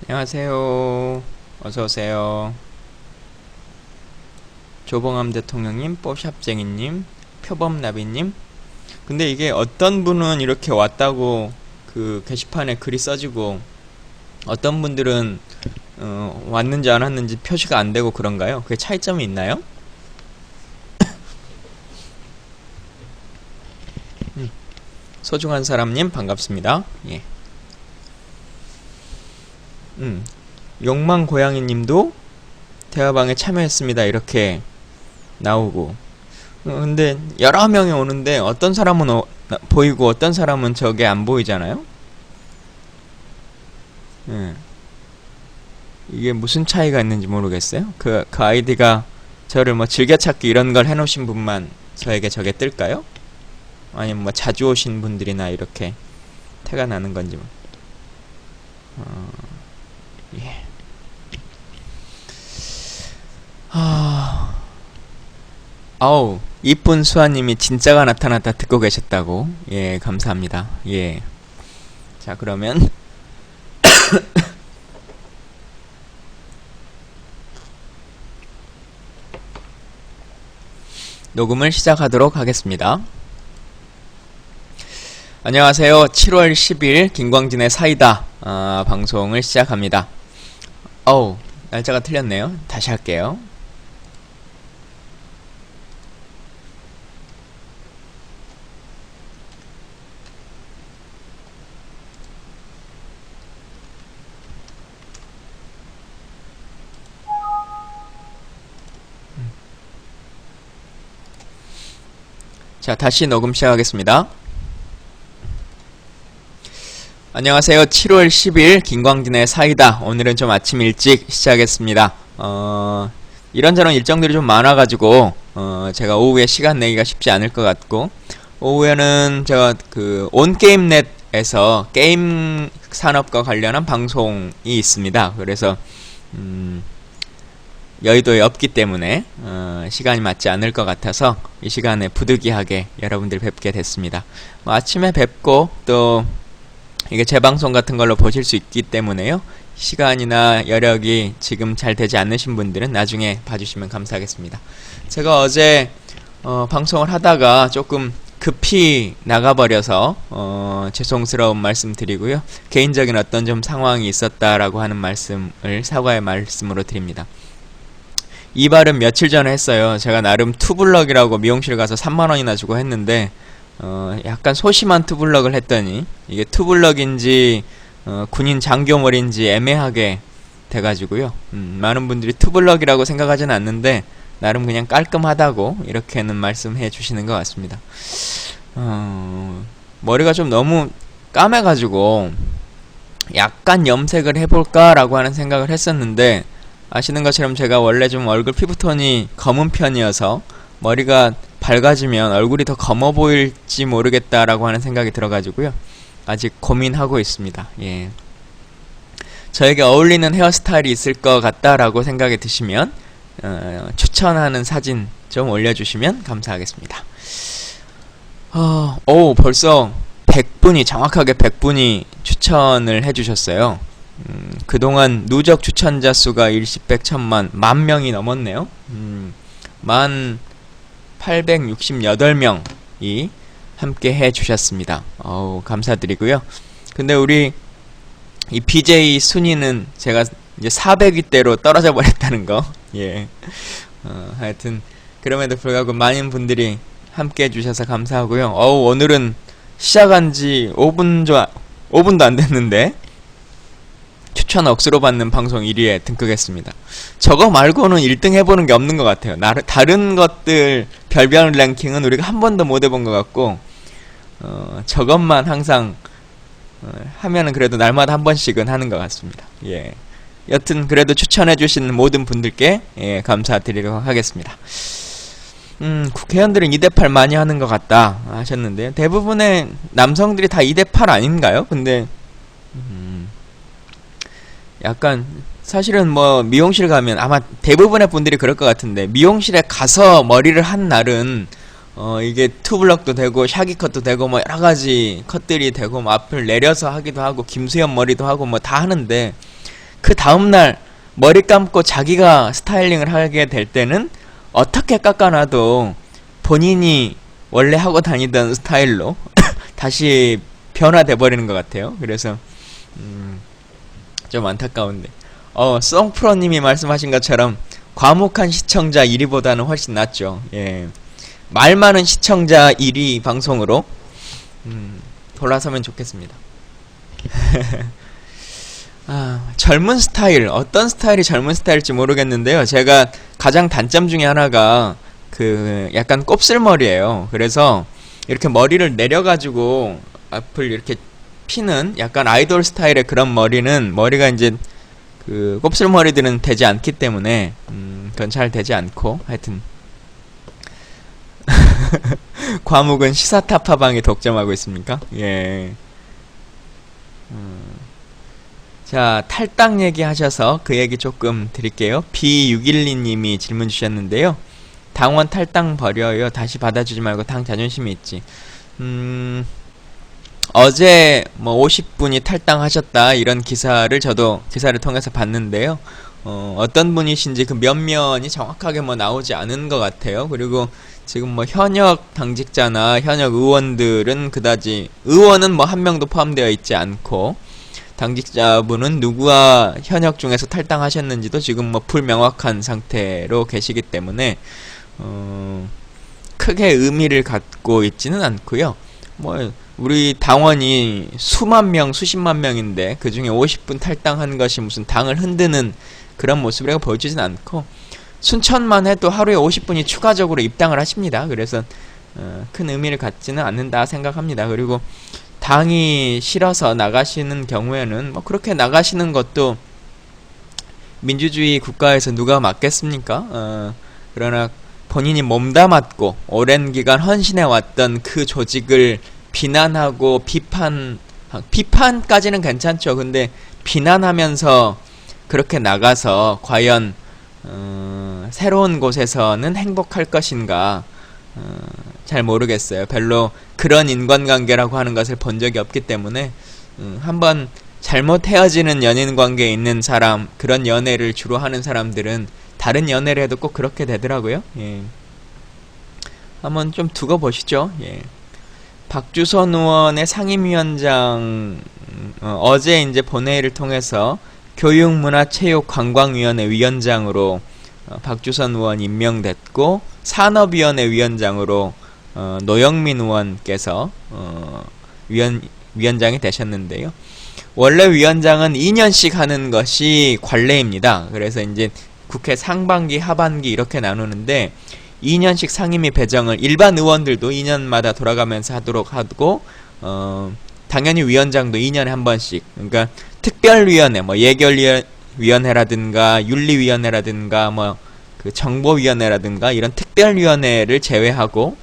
안녕하세요. 어서오세요. 조봉암 대통령님, 뽀샵쟁이님, 표범나비님. 근데 이게 어떤 분은 이렇게 왔다고 그 게시판에 글이 써지고 어떤 분들은 왔는지 안 왔는지 표시가 안 되고 그런가요? 그게 차이점이 있나요? 소중한 사람님 반갑습니다. 예. 욕망고양이님도 대화방에 참여했습니다. 이렇게 나오고. 근데 여러 명이 오는데 어떤 사람은 보이고 어떤 사람은 저게 안 보이잖아요. 예. 이게 무슨 차이가 있는지 모르겠어요. 그 아이디가 저를 뭐 즐겨찾기 이런 걸 해놓으신 분만 저에게 저게 뜰까요? 아니면 뭐 자주 오신 분들이나 이렇게 태가 나는 건지 뭐. 예. 아우, 이쁜 수아님이 진짜가 나타났다 듣고 계셨다고. 예, 감사합니다. 예. 자, 그러면 녹음을 시작하도록 하겠습니다. 안녕하세요. 7월 10일 김광진의 사이다 방송을 시작합니다. 어우, 날짜가 틀렸네요. 다시 할게요. 자, 다시 녹음 시작하겠습니다. 안녕하세요. 7월 10일 김광진의 사이다. 오늘은 좀 아침 일찍 시작했습니다. 이런저런 일정들이 좀 많아가지고 제가 오후에 시간 내기가 쉽지 않을 것 같고, 오후에는 제가 그 온게임넷에서 게임 산업과 관련한 방송이 있습니다. 그래서 여의도에 없기 때문에 시간이 맞지 않을 것 같아서 이 시간에 부득이하게 여러분들 뵙게 됐습니다. 뭐 아침에 뵙고 또 이게 재방송 같은 걸로 보실 수 있기 때문에요. 시간이나 여력이 지금 잘 되지 않으신 분들은 나중에 봐주시면 감사하겠습니다. 제가 어제 방송을 하다가 조금 급히 나가버려서 죄송스러운 말씀 드리고요. 개인적인 어떤 좀 상황이 있었다라고 하는 말씀을 사과의 말씀으로 드립니다. 이 발은 며칠 전에 했어요. 제가 나름 투블럭이라고 미용실 가서 3만원이나 주고 했는데 약간 소심한 투블럭을 했더니 이게 투블럭인지 군인 장교머리인지 애매하게 돼가지고요. 많은 분들이 투블럭이라고 생각하지는 않는데 나름 그냥 깔끔하다고 이렇게는 말씀해 주시는 것 같습니다. 머리가 좀 너무 까매가지고 약간 염색을 해볼까 라고 하는 생각을 했었는데, 아시는 것처럼 제가 원래 좀 얼굴 피부톤이 검은 편이어서 머리가 밝아지면 얼굴이 더 검어 보일지 모르겠다라고 하는 생각이 들어가지고요. 아직 고민하고 있습니다. 예. 저에게 어울리는 헤어스타일이 있을 것 같다라고 생각이 드시면 추천하는 사진 좀 올려주시면 감사하겠습니다. 오, 벌써 100분이 정확하게 100분이 추천을 해주셨어요. 그동안 누적 추천자 수가 일시백 천만 만명이 넘었네요. 1868명이 함께 해주셨습니다. 감사드리고요. 근데 우리 이 BJ 순위는 제가 이제 400위대로 떨어져 버렸다는 거. 예. 하여튼 그럼에도 불구하고 많은 분들이 함께 해주셔서 감사하고요. 오늘은 시작한지 5분도 안 됐는데 추천 억수로 받는 방송 1위에 등극했습니다. 저거 말고는 1등 해보는 게 없는 것 같아요. 다른 것들 별별 랭킹은 우리가 한 번도 못 해본 것 같고, 저것만 항상 하면은 그래도 날마다 한 번씩은 하는 것 같습니다. 예. 여튼 그래도 추천해주신 모든 분들께 감사드리도록 하겠습니다. 국회의원들은 2대8 많이 하는 것 같다 하셨는데요. 대부분의 남성들이 다 2대8 아닌가요? 근데 약간 사실은 뭐 미용실 가면 아마 대부분의 분들이 그럴 것 같은데, 미용실에 가서 머리를 한 날은 이게 투블럭도 되고 샤기컷도 되고 뭐 여러가지 컷들이 되고 뭐 앞을 내려서 하기도 하고 김수현 머리도 하고 뭐 다 하는데, 그 다음날 머리 감고 자기가 스타일링을 하게 될 때는 어떻게 깎아놔도 본인이 원래 하고 다니던 스타일로 다시 변화돼 버리는 것 같아요. 그래서 좀 안타까운데 썽프로님이 말씀하신 것처럼 과묵한 시청자 1위보다는 훨씬 낫죠. 예. 말 많은 시청자 1위 방송으로 돌아서면 좋겠습니다. 젊은 스타일, 어떤 스타일이 젊은 스타일일지 모르겠는데요. 제가 가장 단점 중에 하나가 그 약간 곱슬머리예요. 그래서 이렇게 머리를 내려가지고 앞을 이렇게 피는 약간 아이돌 스타일의 그런 머리가 이제 그 곱슬머리들은 되지 않기 때문에 그건 잘 되지 않고 하여튼 과묵은 시사타파방이 독점하고 있습니까? 예. 자, 탈당 얘기하셔서 그 얘기 조금 드릴게요. B612님이 질문 주셨는데요. 당원 탈당 버려요. 다시 받아주지 말고 당 자존심이 있지. 어제 뭐 50분이 탈당하셨다 이런 저도 기사를 통해서 봤는데요. 어떤 분이신지 그 면면이 정확하게 뭐 나오지 않은 것 같아요. 그리고 지금 뭐 현역 당직자나 현역 의원들은 그다지 의원은 뭐 한 명도 포함되어 있지 않고 당직자분은 누구와 현역 중에서 탈당하셨는지도 지금 뭐 불명확한 상태로 계시기 때문에 크게 의미를 갖고 있지는 않고요. 뭐 우리 당원이 수만 명, 수십만 명인데 그 중에 50분 탈당한 것이 무슨 당을 흔드는 그런 모습이라고 보여지진 않고 순천만 해도 하루에 50분이 추가적으로 입당을 하십니다. 그래서 큰 의미를 갖지는 않는다 생각합니다. 그리고 당이 싫어서 나가시는 경우에는 뭐 그렇게 나가시는 것도 민주주의 국가에서 누가 맞겠습니까? 그러나 본인이 몸담았고 오랜 기간 헌신해왔던 그 조직을 비난하고 비판까지는 괜찮죠. 근데 비난하면서 그렇게 나가서 과연 새로운 곳에서는 행복할 것인가 잘 모르겠어요. 별로 그런 인간관계라고 하는 것을 본 적이 없기 때문에 한번 잘못 헤어지는 연인관계에 있는 사람, 그런 연애를 주로 하는 사람들은 다른 연애를 해도 꼭 그렇게 되더라고요. 예. 한번 좀 두고 보시죠. 예. 박주선 의원의 상임위원장 어제 이제 본회의를 통해서 교육문화체육관광위원회 위원장으로 박주선 의원이 임명됐고 산업위원회 위원장으로 노영민 의원께서 위원장이 되셨는데요. 원래 위원장은 2년씩 하는 것이 관례입니다. 그래서 이제 국회 상반기, 하반기 이렇게 나누는데 2년씩 상임위 배정을 일반 의원들도 2년마다 돌아가면서 하도록 하고 당연히 위원장도 2년에 한 번씩, 그러니까 특별위원회, 뭐 예결위원회라든가 윤리위원회라든가 뭐 그 정보위원회라든가 이런 특별위원회를 제외하고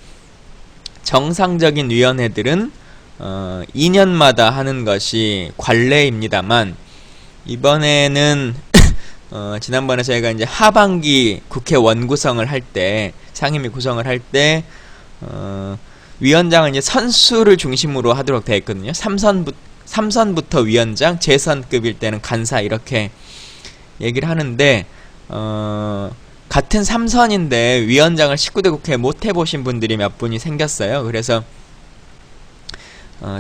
정상적인 위원회들은 2년마다 하는 것이 관례입니다만 이번에는 지난번에 저희가 이제 하반기 국회 원구성을 할 때, 상임위 구성을 할 때 위원장은 이제 선수를 중심으로 하도록 되어 있거든요. 3선부터 위원장, 재선급일 때는 간사 이렇게 얘기를 하는데 같은 3선인데 위원장을 19대 국회에 못 해보신 분들이 몇 분이 생겼어요. 그래서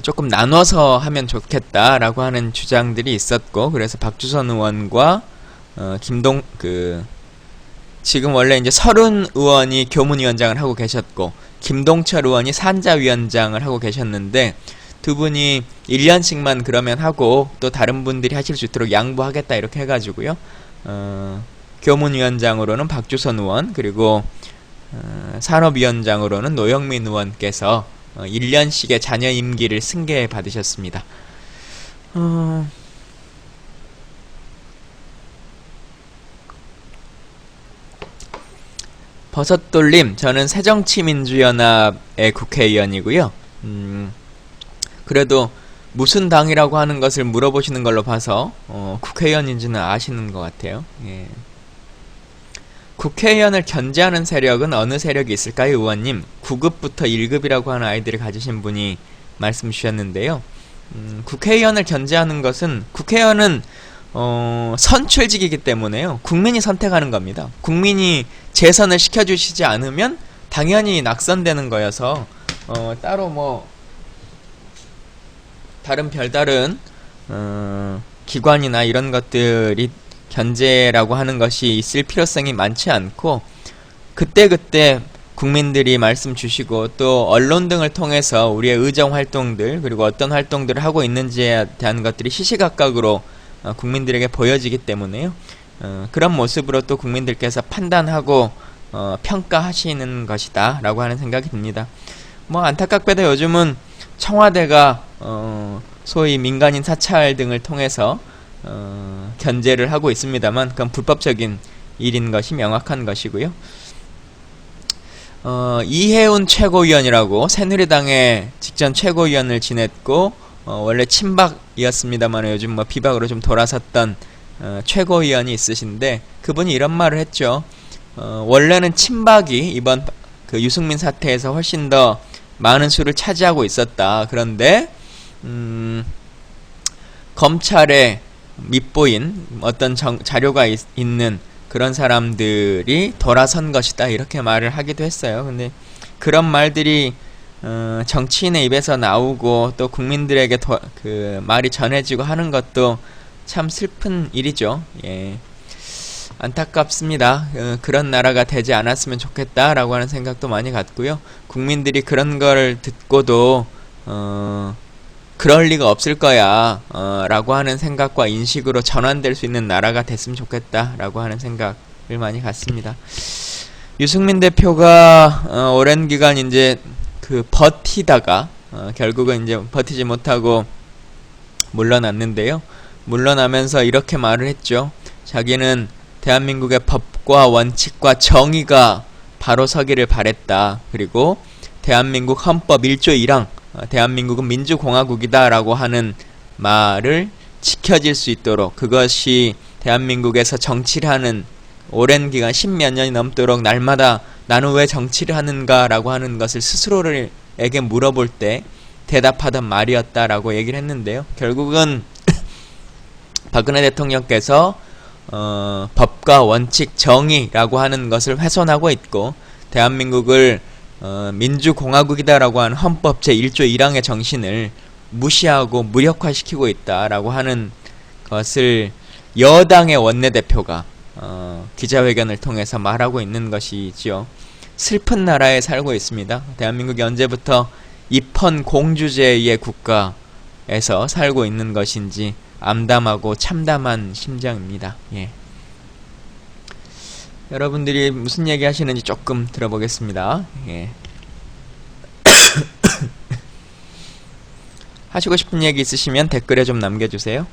조금 나눠서 하면 좋겠다라고 하는 주장들이 있었고, 그래서 박주선 의원과 지금 원래 이제 서른 의원이 교문위원장을 하고 계셨고 김동철 의원이 산자위원장을 하고 계셨는데 두 분이 1년씩만 그러면 하고 또 다른 분들이 하실 수 있도록 양보하겠다 이렇게 해가지고요. 교문위원장으로는 박주선 의원, 그리고 산업위원장으로는 노영민 의원께서 1년씩의 잔여 임기를 승계 받으셨습니다. 버섯돌림, 저는 새정치민주연합의 국회의원이고요. 그래도 무슨 당이라고 하는 것을 물어보시는 걸로 봐서 국회의원인지는 아시는 것 같아요. 예. 국회의원을 견제하는 세력은 어느 세력이 있을까요, 의원님? 9급부터 1급이라고 하는 아이들을 가지신 분이 말씀 주셨는데요. 국회의원을 견제하는 것은, 국회의원은 선출직이기 때문에요. 국민이 선택하는 겁니다. 국민이 재선을 시켜주시지 않으면 당연히 낙선되는 거여서 따로 뭐 다른 별다른 기관이나 이런 것들이 견제라고 하는 것이 있을 필요성이 많지 않고 그때그때 국민들이 말씀 주시고 또 언론 등을 통해서 우리의 의정 활동들 그리고 어떤 활동들을 하고 있는지에 대한 것들이 시시각각으로 국민들에게 보여지기 때문에요. 그런 모습으로 또 국민들께서 판단하고 평가하시는 것이다 라고 하는 생각이 듭니다. 뭐 안타깝게도 요즘은 청와대가 소위 민간인 사찰 등을 통해서 견제를 하고 있습니다만 그건 불법적인 일인 것이 명확한 것이고요. 이해운 최고위원이라고 새누리당의 직전 최고위원을 지냈고 원래 친박이었습니다만 요즘 뭐 비박으로 좀 돌아섰던 최고위원이 있으신데 그분이 이런 말을 했죠. 원래는 친박이 이번 그 유승민 사태에서 훨씬 더 많은 수를 차지하고 있었다. 그런데 검찰에 밑보인 어떤 자료가 있는 그런 사람들이 돌아선 것이다 이렇게 말을 하기도 했어요. 근데 그런 말들이 정치인의 입에서 나오고 또 국민들에게 그 말이 전해지고 하는 것도 참 슬픈 일이죠. 예. 안타깝습니다. 그런 나라가 되지 않았으면 좋겠다라고 하는 생각도 많이 갖고요. 국민들이 그런 걸 듣고도 그럴 리가 없을 거야 라고 하는 생각과 인식으로 전환될 수 있는 나라가 됐으면 좋겠다 라고 하는 생각을 많이 갖습니다. 유승민 대표가 오랜 기간 이제 그 버티다가 결국은 이제 버티지 못하고 물러났는데요. 물러나면서 이렇게 말을 했죠. 자기는 대한민국의 법과 원칙과 정의가 바로 서기를 바랬다. 그리고 대한민국 헌법 1조 1항 대한민국은 민주공화국이다 라고 하는 말을 지켜질 수 있도록 그것이 대한민국에서 정치를 하는 오랜 기간 10몇 년이 넘도록 날마다 나는 왜 정치를 하는가 라고 하는 것을 스스로에게 물어볼 때 대답하던 말이었다라고 얘기를 했는데요. 결국은 박근혜 대통령께서 법과 원칙, 정의라고 하는 것을 훼손하고 있고 대한민국을 민주공화국이다라고 하는 헌법 제1조 1항의 정신을 무시하고 무력화시키고 있다라고 하는 것을 여당의 원내대표가 기자회견을 통해서 말하고 있는 것이지요. 슬픈 나라에 살고 있습니다. 대한민국이 언제부터 입헌 공주제의 국가에서 살고 있는 것인지 암담하고 참담한 심정입니다. 예. 여러분들이 무슨 얘기 하시는지 조금 들어보겠습니다. 예. 하시고 싶은 얘기 있으시면 댓글에 좀 남겨주세요.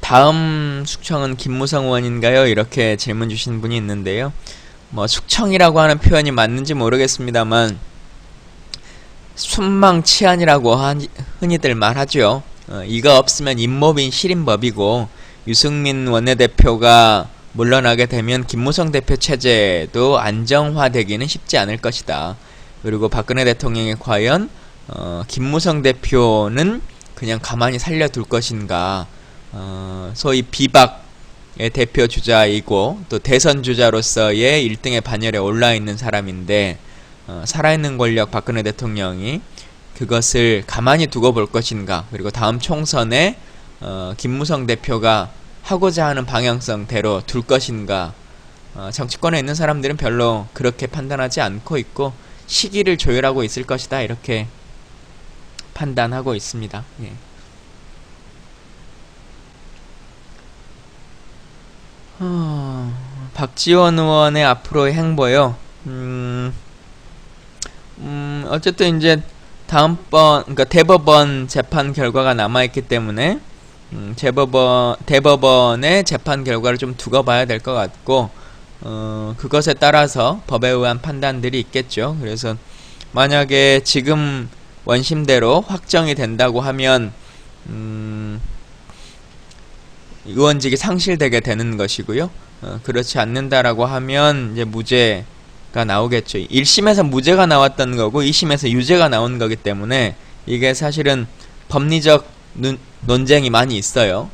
다음 숙청은 김무성 의원인가요? 이렇게 질문 주신 분이 있는데요. 뭐 숙청이라고 하는 표현이 맞는지 모르겠습니다만 순망치안이라고 흔히들 말하죠. 이가 없으면 잇몸인 시린법이고 유승민 원내대표가 물러나게 되면 김무성 대표 체제도 안정화되기는 쉽지 않을 것이다. 그리고 박근혜 대통령이 과연 김무성 대표는 그냥 가만히 살려둘 것인가. 소위 비박의 대표 주자이고 또 대선 주자로서의 1등의 반열에 올라있는 사람인데 살아있는 권력 박근혜 대통령이 그것을 가만히 두고 볼 것인가. 그리고 다음 총선에 김무성 대표가 하고자 하는 방향성대로 둘 것인가. 정치권에 있는 사람들은 별로 그렇게 판단하지 않고 있고 시기를 조율하고 있을 것이다 이렇게 판단하고 있습니다. 예. 박지원 의원의 앞으로의 행보요. 어쨌든 이제 다음번 그러니까 대법원 재판 결과가 남아있기 때문에 대법원의 재판 결과를 좀 두고 봐야 될 것 같고 그것에 따라서 법에 의한 판단들이 있겠죠. 그래서 만약에 지금 원심대로 확정이 된다고 하면 의원직이 상실되게 되는 것이고요. 그렇지 않는다라고 하면 이제 무죄 나오겠죠. 1심에서 무죄가 나왔던 거고 2심에서 유죄가 나온 거기 때문에 이게 사실은 법리적 논쟁이 많이 있어요.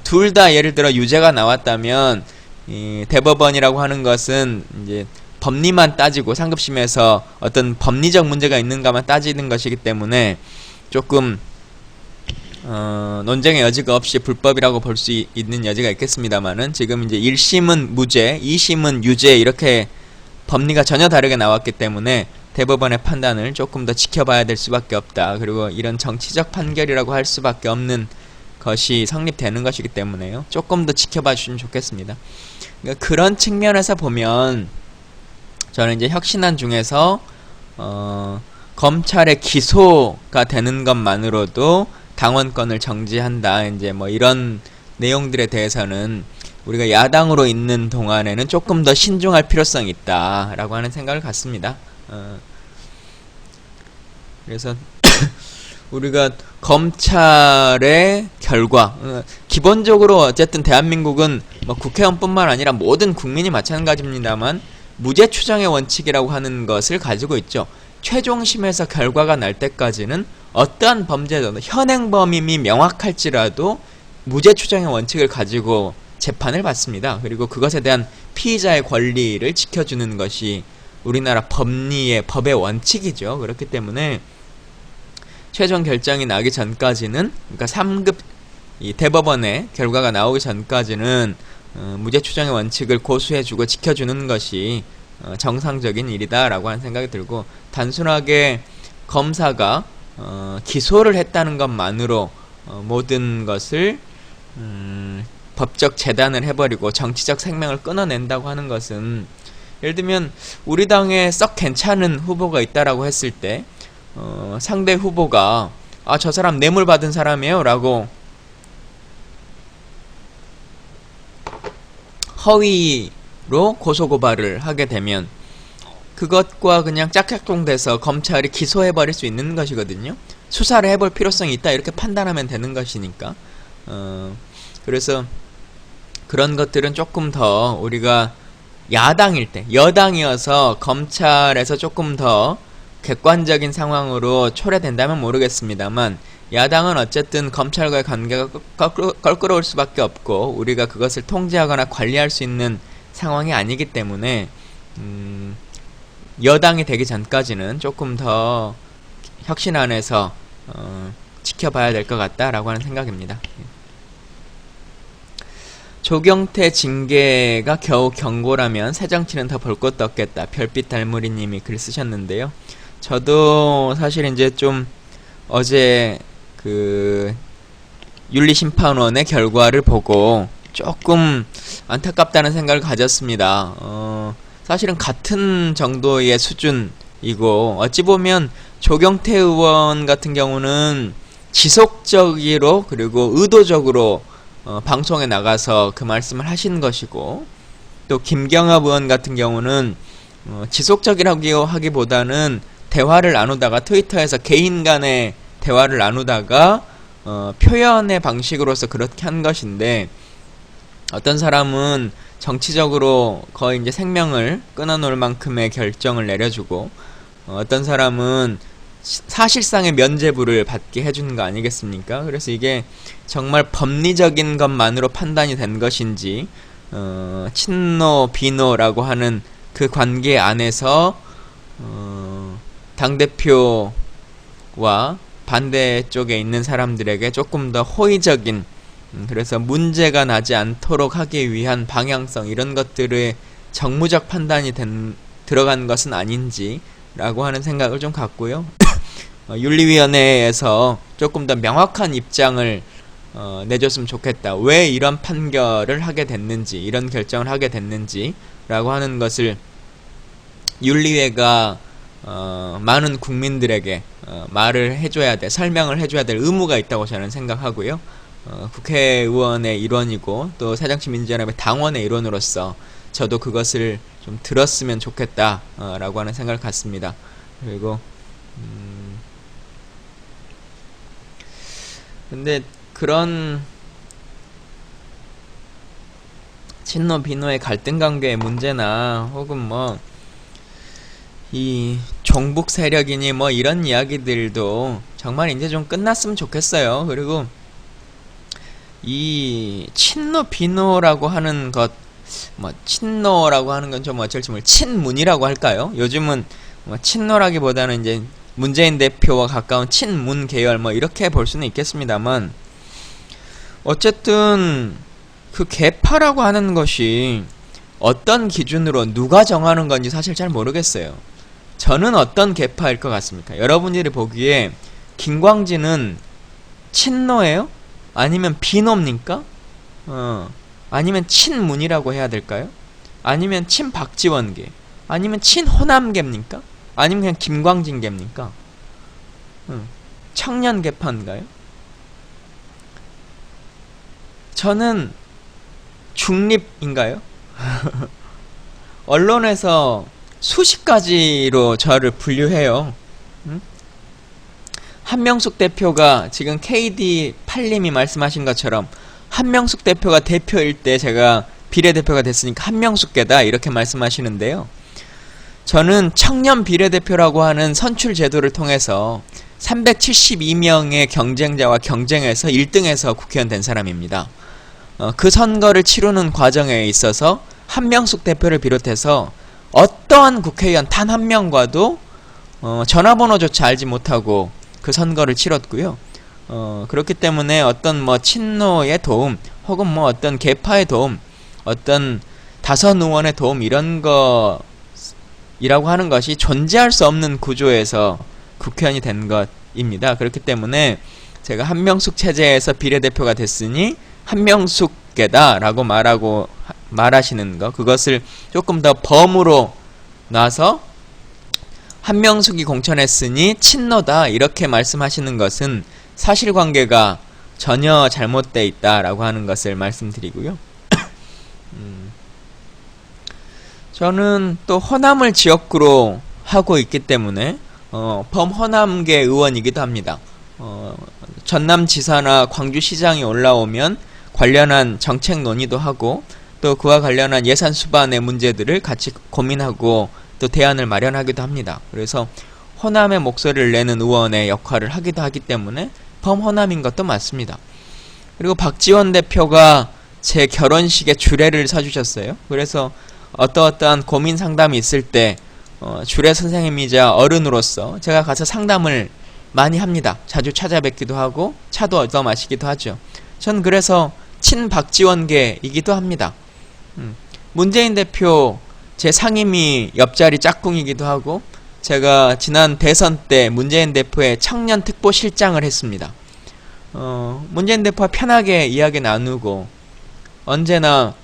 둘 다 예를 들어 유죄가 나왔다면 이 대법원이라고 하는 것은 이제 법리만 따지고 상급심에서 어떤 법리적 문제가 있는가만 따지는 것이기 때문에 조금 논쟁의 여지가 없이 불법이라고 볼 수 있는 여지가 있겠습니다만은 지금 이제 1심은 무죄, 2심은 유죄 이렇게 법리가 전혀 다르게 나왔기 때문에 대법원의 판단을 조금 더 지켜봐야 될 수밖에 없다. 그리고 이런 정치적 판결이라고 할 수밖에 없는 것이 성립되는 것이기 때문에요. 조금 더 지켜봐 주시면 좋겠습니다. 그러니까 그런 측면에서 보면 저는 이제 혁신안 중에서 검찰의 기소가 되는 것만으로도 당원권을 정지한다. 이제 뭐 이런 내용들에 대해서는 우리가 야당으로 있는 동안에는 조금 더 신중할 필요성이 있다라고 하는 생각을 갖습니다. 그래서 우리가 검찰의 결과, 기본적으로 어쨌든 대한민국은 뭐 국회의원뿐만 아니라 모든 국민이 마찬가지입니다만 무죄 추정의 원칙이라고 하는 것을 가지고 있죠. 최종심에서 결과가 날 때까지는 어떠한 범죄든 현행범임이 명확할지라도 무죄 추정의 원칙을 가지고 재판을 받습니다. 그리고 그것에 대한 피의자의 권리를 지켜주는 것이 우리나라 법의 원칙이죠. 그렇기 때문에 최종 결정이 나기 전까지는, 그러니까 3급 이 대법원의 결과가 나오기 전까지는 무죄 추정의 원칙을 고수해주고 지켜주는 것이 정상적인 일이다라고 하는 생각이 들고, 단순하게 검사가 기소를 했다는 것만으로 모든 것을 법적 재단을 해버리고 정치적 생명을 끊어낸다고 하는 것은, 예를 들면 우리 당에 썩 괜찮은 후보가 있다라고 했을 때 상대 후보가 저 사람 뇌물 받은 사람이에요 라고 허위로 고소고발을 하게 되면 그것과 그냥 짝짝꿍돼서 검찰이 기소해버릴 수 있는 것이거든요. 수사를 해볼 필요성이 있다 이렇게 판단하면 되는 것이니까. 그래서 그런 것들은 조금 더 우리가 야당일 때, 여당이어서 검찰에서 조금 더 객관적인 상황으로 초래된다면 모르겠습니다만, 야당은 어쨌든 검찰과의 관계가 껄끄러울 수밖에 없고 우리가 그것을 통제하거나 관리할 수 있는 상황이 아니기 때문에 여당이 되기 전까지는 조금 더 혁신안에서 지켜봐야 될 것 같다라고 하는 생각입니다. 조경태 징계가 겨우 경고라면 새정치는 더 볼 것도 없겠다. 별빛 달무리님이 글 쓰셨는데요. 저도 사실 이제 좀 어제 그 윤리심판원의 결과를 보고 조금 안타깝다는 생각을 가졌습니다. 사실은 같은 정도의 수준이고, 어찌 보면 조경태 의원 같은 경우는 지속적으로 그리고 의도적으로 방송에 나가서 그 말씀을 하신 것이고, 또 김경합 의원 같은 경우는 지속적이라고 하기보다는 대화를 나누다가 트위터에서 개인 간의 대화를 나누다가 표현의 방식으로서 그렇게 한 것인데, 어떤 사람은 정치적으로 거의 이제 생명을 끊어놓을 만큼의 결정을 내려주고, 어떤 사람은 사실상의 면죄부를 받게 해주는 거 아니겠습니까? 그래서 이게 정말 법리적인 것만으로 판단이 된 것인지, 친노 비노라고 하는 그 관계 안에서 당대표와 반대쪽에 있는 사람들에게 조금 더 호의적인, 그래서 문제가 나지 않도록 하기 위한 방향성, 이런 것들의 정무적 판단이 들어간 것은 아닌지 라고 하는 생각을 좀 갖고요. 윤리위원회에서 조금 더 명확한 입장을 내줬으면 좋겠다. 왜 이런 판결을 하게 됐는지, 이런 결정을 하게 됐는지 라고 하는 것을 윤리회가 많은 국민들에게 말을 해줘야 돼, 설명을 해줘야 될 의무가 있다고 저는 생각하고요. 국회의원의 일원이고 또 새정치민주연합의 당원의 일원으로서 저도 그것을 좀 들었으면 좋겠다 라고 하는 생각을 갖습니다. 그리고 근데 그런 친노 비노의 갈등 관계의 문제나 혹은 뭐 이 종북 세력이니 뭐 이런 이야기들도 정말 이제 좀 끝났으면 좋겠어요. 그리고 이 친노 비노라고 하는 것, 뭐 친노라고 하는 건 좀 어쩔지 모르 친문이라고 할까요? 요즘은 뭐 친노라기보다는 이제 문재인 대표와 가까운 친문 계열 뭐 이렇게 볼 수는 있겠습니다만, 어쨌든 그 계파라고 하는 것이 어떤 기준으로 누가 정하는 건지 사실 잘 모르겠어요. 저는 어떤 계파일 것 같습니까? 여러분들이 보기에 김광진은 친노예요? 아니면 비노입니까? 아니면 친문이라고 해야 될까요? 아니면 친박지원계? 아니면 친호남계입니까? 아니면 그냥 김광진계입니까? 청년계파인가요? 저는 중립인가요? 언론에서 수십 가지로 저를 분류해요. 한명숙 대표가 지금 KD8님이 말씀하신 것처럼 한명숙 대표가 대표일 때 제가 비례대표가 됐으니까 한명숙계다 이렇게 말씀하시는데요. 저는 청년 비례대표라고 하는 선출 제도를 통해서 372명의 경쟁자와 경쟁해서 1등해서 국회의원 된 사람입니다. 그 선거를 치르는 과정에 있어서 한명숙 대표를 비롯해서 어떠한 국회의원 단 한 명과도 전화번호조차 알지 못하고 그 선거를 치렀고요. 그렇기 때문에 어떤 뭐 친노의 도움 혹은 뭐 어떤 계파의 도움, 어떤 다선 의원의 도움 이런 거이라고 하는 것이 존재할 수 없는 구조에서 국회의원이 된 것입니다. 그렇기 때문에 제가 한명숙 체제에서 비례대표가 됐으니 한명숙계다라고 말하시는 거, 그것을 조금 더 범으로 놔서 한명숙이 공천했으니 친노다 이렇게 말씀하시는 것은 사실관계가 전혀 잘못되어 있다라고 하는 것을 말씀드리고요. 저는 또 호남을 지역구로 하고 있기 때문에 범호남계 의원이기도 합니다. 전남지사나 광주시장이 올라오면 관련한 정책 논의도 하고 또 그와 관련한 예산 수반의 문제들을 같이 고민하고 또 대안을 마련하기도 합니다. 그래서 호남의 목소리를 내는 의원의 역할을 하기도 하기 때문에 범호남인 것도 맞습니다. 그리고 박지원 대표가 제 결혼식에 주례를 서주셨어요. 그래서 어떠한 고민 상담이 있을 때 주례 선생님이자 어른으로서 제가 가서 상담을 많이 합니다. 자주 찾아뵙기도 하고 차도 얻어 마시기도 하죠. 전 그래서 친박지원계이기도 합니다. 문재인 대표 제 상임위 옆자리 짝꿍이기도 하고 제가 지난 대선 때 문재인 대표의 청년 특보실장을 했습니다. 문재인 대표와 편하게 이야기 나누고 언제나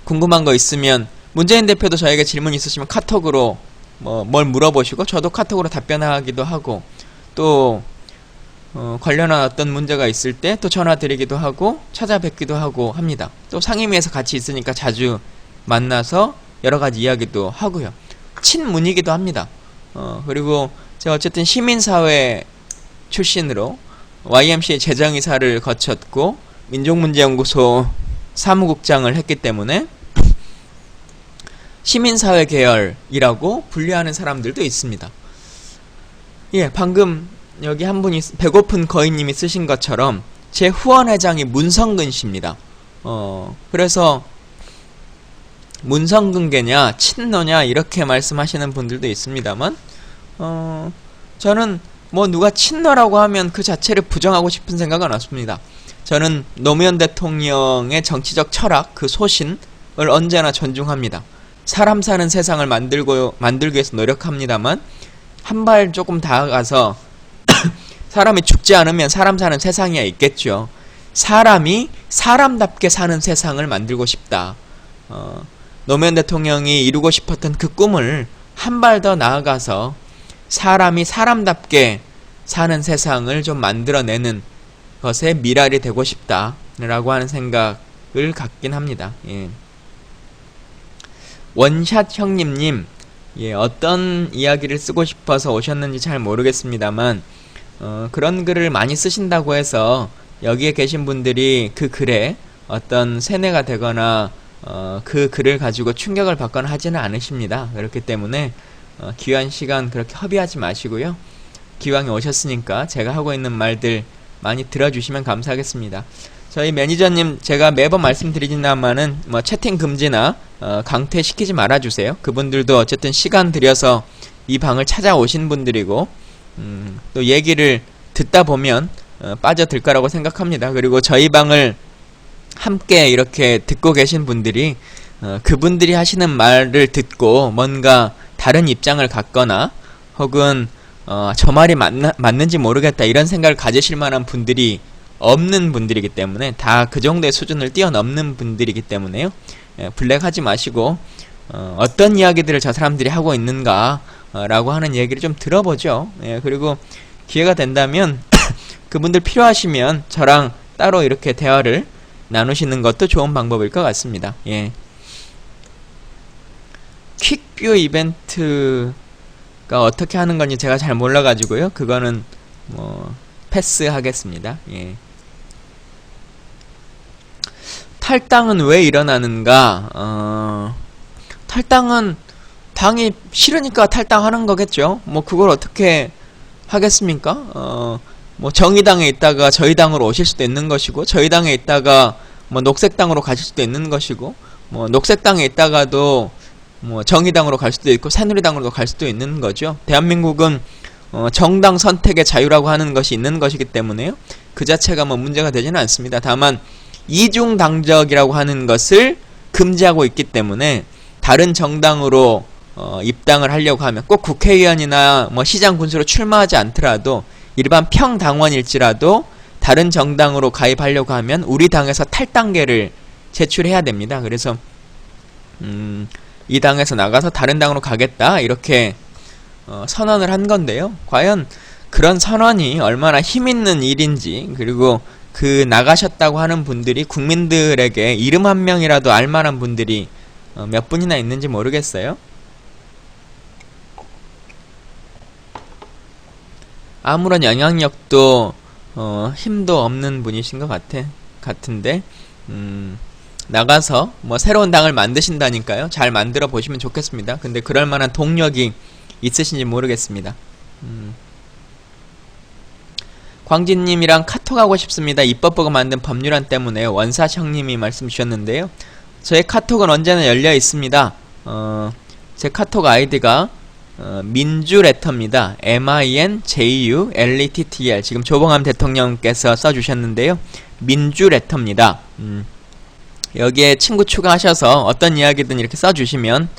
궁금한 거 있으면 문재인 대표도 저에게 질문 있으시면 카톡으로 뭘 물어보시고 저도 카톡으로 답변하기도 하고 또 관련한 어떤 문제가 있을 때 또 전화 드리기도 하고 찾아뵙기도 하고 합니다. 또 상임위에서 같이 있으니까 자주 만나서 여러가지 이야기도 하고요. 친문이기도 합니다. 그리고 제가 어쨌든 시민사회 출신으로 YMCA 재정이사를 거쳤고 민족문제연구소 사무국장을 했기 때문에 시민사회 계열이라고 분류하는 사람들도 있습니다. 예, 방금 여기 한 분이 배고픈 거인님이 쓰신 것처럼 제 후원회장이 문성근 씨입니다. 그래서 문성근계냐 친노냐 이렇게 말씀하시는 분들도 있습니다만 저는 뭐 누가 친노라고 하면 그 자체를 부정하고 싶은 생각은 없습니다. 저는 노무현 대통령의 정치적 철학, 그 소신을 언제나 존중합니다. 사람 사는 세상을 만들기 위해서 노력합니다만 한 발 조금 다가가서 사람이 죽지 않으면 사람 사는 세상이야 있겠죠. 사람이 사람답게 사는 세상을 만들고 싶다. 노무현 대통령이 이루고 싶었던 그 꿈을 한 발 더 나아가서 사람이 사람답게 사는 세상을 좀 만들어내는 것에 미랄이 되고 싶다라고 하는 생각을 갖긴 합니다. 예. 원샷 형님님, 예, 어떤 이야기를 쓰고 싶어서 오셨는지 잘 모르겠습니다만 그런 글을 많이 쓰신다고 해서 여기에 계신 분들이 그 글에 어떤 세뇌가 되거나 그 글을 가지고 충격을 받거나 하지는 않으십니다. 그렇기 때문에 귀한 시간 그렇게 허비하지 마시고요. 기왕에 오셨으니까 제가 하고 있는 말들 많이 들어주시면 감사하겠습니다. 저희 매니저님 제가 매번 말씀드리지만은 뭐 채팅 금지나 강퇴시키지 말아주세요. 그분들도 어쨌든 시간 들여서 이 방을 찾아오신 분들이고 또 얘기를 듣다 보면 빠져들 거라고 생각합니다. 그리고 저희 방을 함께 이렇게 듣고 계신 분들이 그분들이 하시는 말을 듣고 뭔가 다른 입장을 갖거나 혹은 저 말이 맞는지 모르겠다 이런 생각을 가지실 만한 분들이 없는 분들이기 때문에 다 그 정도의 수준을 뛰어넘는 분들이기 때문에요. 블랙하지 마시고 어떤 이야기들을 저 사람들이 하고 있는가 라고 하는 얘기를 좀 들어보죠. 그리고 기회가 된다면 그분들 필요하시면 저랑 따로 이렇게 대화를 나누시는 것도 좋은 방법일 것 같습니다. 퀵뷰 이벤트가 어떻게 하는 건지 제가 잘 몰라가지고요. 그거는 뭐 패스하겠습니다. 탈당은 왜 일어나는가? 탈당은 당이 싫으니까 탈당하는 거겠죠. 뭐 그걸 어떻게 하겠습니까? 뭐 정의당에 있다가 저희 당으로 오실 수도 있는 것이고, 저희 당에 있다가 뭐 녹색당으로 가실 수도 있는 것이고, 뭐 녹색당에 있다가도 뭐 정의당으로 갈 수도 있고 새누리당으로 갈 수도 있는 거죠. 대한민국은 정당 선택의 자유라고 하는 것이 있는 것이기 때문에요. 그 자체가 뭐 문제가 되지는 않습니다. 다만 이중당적이라고 하는 것을 금지하고 있기 때문에 다른 정당으로 입당을 하려고 하면 꼭 국회의원이나 뭐 시장 군수로 출마하지 않더라도 일반 평당원일지라도 다른 정당으로 가입하려고 하면 우리 당에서 탈당계를 제출해야 됩니다. 그래서 이 당에서 나가서 다른 당으로 가겠다 이렇게 선언을 한 건데요. 과연 그런 선언이 얼마나 힘있는 일인지, 그리고 그 나가셨다고 하는 분들이 국민들에게 이름 한 명이라도 알만한 분들이 몇 분이나 있는지 모르겠어요. 아무런 영향력도 힘도 없는 분이신 것 같은데 나가서 뭐 새로운 당을 만드신다니까요. 잘 만들어 보시면 좋겠습니다. 근데 그럴 만한 동력이 있으신지 모르겠습니다. 광진님이랑 카톡하고 싶습니다. 입법부가 만든 법률안 때문에 원샷 형님이 말씀 주셨는데요. 저의 카톡은 언제나 열려 있습니다. 제 카톡 아이디가 민주레터입니다. MINJULETTR. 지금 조봉암 대통령께서 써주셨는데요. 민주레터입니다. 여기에 친구 추가하셔서 어떤 이야기든 이렇게 써주시면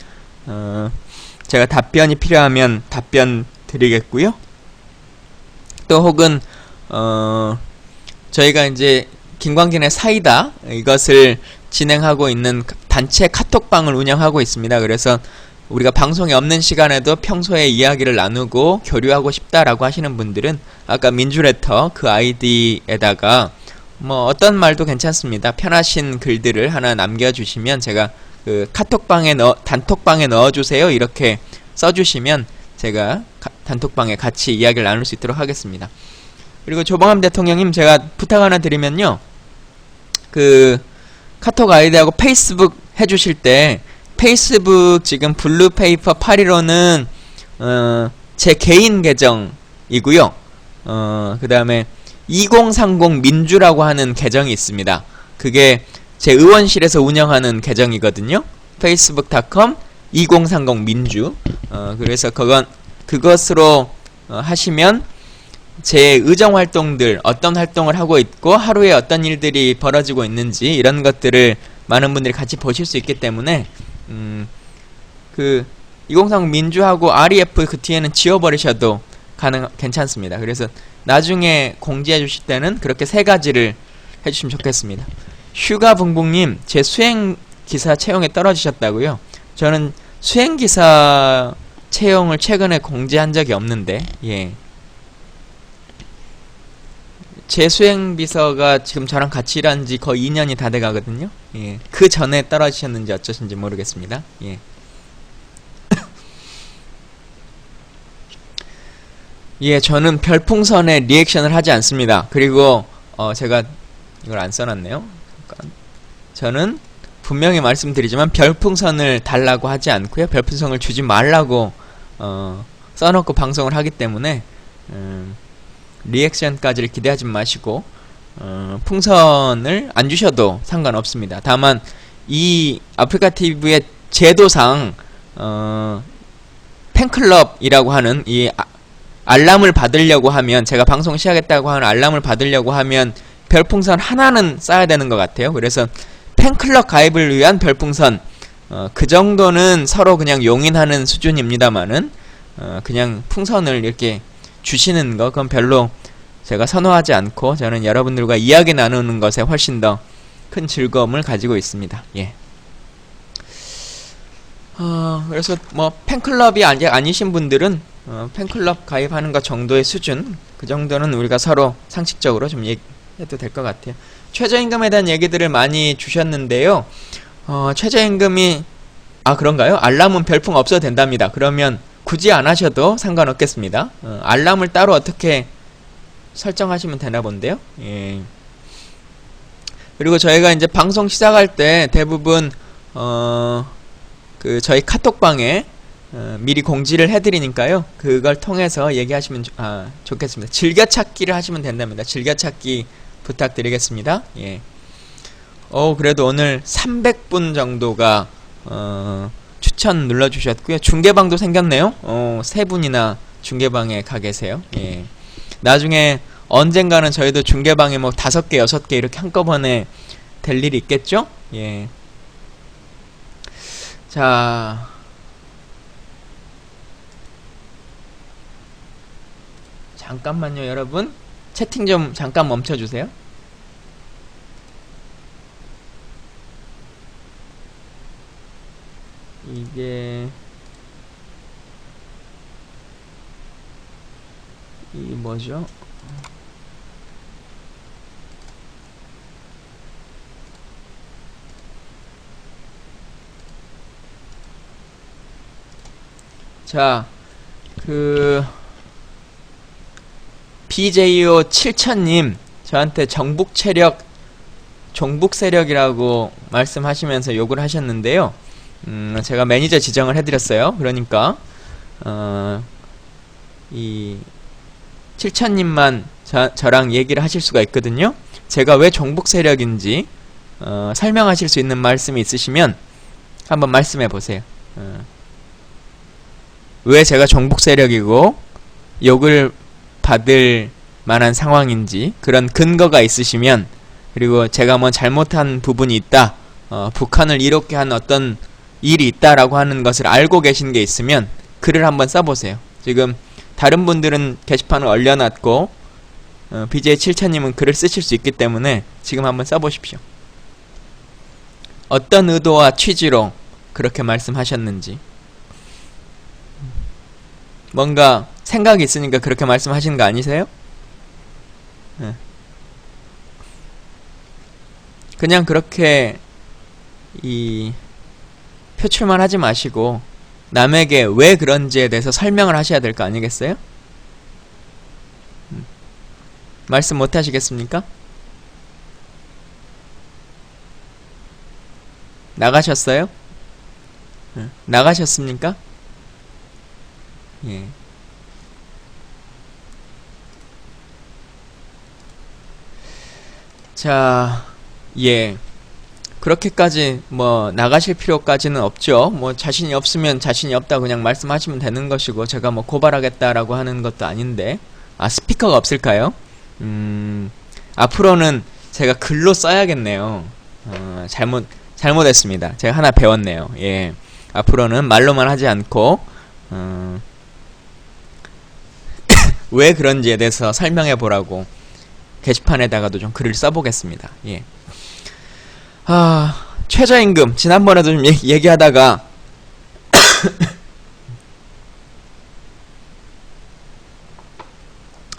제가 답변이 필요하면 답변 드리겠고요. 또 혹은 저희가 이제 김광진의 사이다 이것을 진행하고 있는 단체 카톡방을 운영하고 있습니다. 그래서 우리가 방송에 없는 시간에도 평소에 이야기를 나누고 교류하고 싶다라고 하시는 분들은 아까 민주레터 그 아이디에다가 뭐 어떤 말도 괜찮습니다. 편하신 글들을 하나 남겨주시면 제가 그 카톡방에 단톡방에 넣어주세요 이렇게 써주시면 제가 단톡방에 같이 이야기를 나눌 수 있도록 하겠습니다. 그리고 조봉암 대통령님, 제가 부탁 하나 드리면요, 그 카톡 아이디하고 페이스북 해주실 때 페이스북 지금 블루페이퍼 815는 제 개인 계정이고요. 그 다음에 2030 민주라고 하는 계정이 있습니다. 그게 제 의원실에서 운영하는 계정이거든요. facebook.com 2030 민주. 그래서 그것으로 하시면 제 의정 활동들, 어떤 활동을 하고 있고 하루에 어떤 일들이 벌어지고 있는지 이런 것들을 많은 분들이 같이 보실 수 있기 때문에 그 2030 민주하고 REF 그 뒤에는 지워버리셔도 괜찮습니다. 그래서 나중에 공지해 주실 때는 그렇게 세 가지를 해주시면 좋겠습니다. 휴가붕붕님, 제 수행기사 채용에 떨어지셨다고요? 저는 수행기사 채용을 최근에 공지한 적이 없는데, 제 수행비서가 지금 저랑 같이 일한 지 거의 2년이 다 돼가거든요. 그 전에 떨어지셨는지 어쩌신지 모르겠습니다. 저는 별풍선에 리액션을 하지 않습니다. 그리고 제가 이걸 안 써놨네요. 저는 분명히 말씀드리지만 별풍선을 달라고 하지 않고요, 별풍선을 주지 말라고 써놓고 방송을 하기 때문에 리액션까지를 기대하지 마시고 풍선을 안 주셔도 상관없습니다. 다만 이 아프리카TV의 제도상 팬클럽이라고 하는 이 알람을 받으려고 하면, 제가 방송 시작했다고 하는 알람을 받으려고 하면 별풍선 하나는 쌓아야 되는 것 같아요. 그래서 팬클럽 가입을 위한 별풍선, 그 정도는 서로 그냥 용인하는 수준입니다만은 그냥 풍선을 이렇게 주시는 거, 그건 별로 제가 선호하지 않고, 저는 여러분들과 이야기 나누는 것에 훨씬 더 큰 즐거움을 가지고 있습니다. 예. 그래서 뭐 팬클럽이 아니신 분들은 팬클럽 가입하는 것 정도의 수준, 그 정도는 우리가 서로 상식적으로 좀 얘기해도 될 것 같아요. 최저임금에 대한 얘기들을 많이 주셨는데요. 최저임금이 그런가요? 알람은 별풍 없어도 된답니다. 그러면 굳이 안 하셔도 상관없겠습니다. 알람을 따로 어떻게 설정하시면 되나 본데요. 예. 그리고 저희가 이제 방송 시작할 때 대부분 저희 카톡방에 미리 공지를 해드리니까요. 그걸 통해서 얘기하시면 좋겠습니다. 즐겨찾기를 하시면 된답니다. 즐겨찾기 부탁드리겠습니다. 예. 그래도 오늘 300분 정도가 추천 눌러주셨고요. 중계방도 생겼네요. 3분이나 중계방에 가 계세요. 예. 나중에 언젠가는 저희도 중계방에 뭐 5개, 6개 이렇게 한꺼번에 될 일이 있겠죠? 예. 자, 잠깐만요, 여러분. 채팅 좀 잠깐 멈춰주세요. 이게 뭐죠? 자, BJO 7000님 저한테 종북 세력이라고 말씀하시면서 욕을 하셨는데요. 제가 매니저 지정을 해드렸어요. 그러니까 이 7000님만 저랑 얘기를 하실 수가 있거든요. 제가 왜 종북 세력인지 설명하실 수 있는 말씀이 있으시면 한번 말씀해 보세요. 왜 제가 종북 세력이고 욕을 받을 만한 상황인지, 그런 근거가 있으시면, 그리고 제가 뭐 잘못한 부분이 있다, 북한을 이롭게 한 어떤 일이 있다라고 하는 것을 알고 계신 게 있으면 글을 한번 써보세요. 지금 다른 분들은 게시판을 얼려놨고 BJ7000님은 글을 쓰실 수 있기 때문에 지금 한번 써보십시오. 어떤 의도와 취지로 그렇게 말씀하셨는지. 뭔가 생각이 있으니까 그렇게 말씀하시는 거 아니세요? 그냥 그렇게 표출만 하지 마시고 남에게 왜 그런지에 대해서 설명을 하셔야 될 거 아니겠어요? 말씀 못 하시겠습니까? 나가셨어요? 나가셨습니까? 예. 자, 예. 그렇게까지 뭐 나가실 필요까지는 없죠. 뭐 자신이 없으면 자신이 없다 그냥 말씀하시면 되는 것이고, 제가 뭐 고발하겠다라고 하는 것도 아닌데. 스피커가 없을까요? 앞으로는 제가 글로 써야겠네요. 잘못했습니다. 제가 하나 배웠네요. 예. 앞으로는 말로만 하지 않고 왜 그런지에 대해서 설명해 보라고 게시판에다가도 좀 글을 써보겠습니다. 예. 최저임금 지난번에도 좀 얘기하다가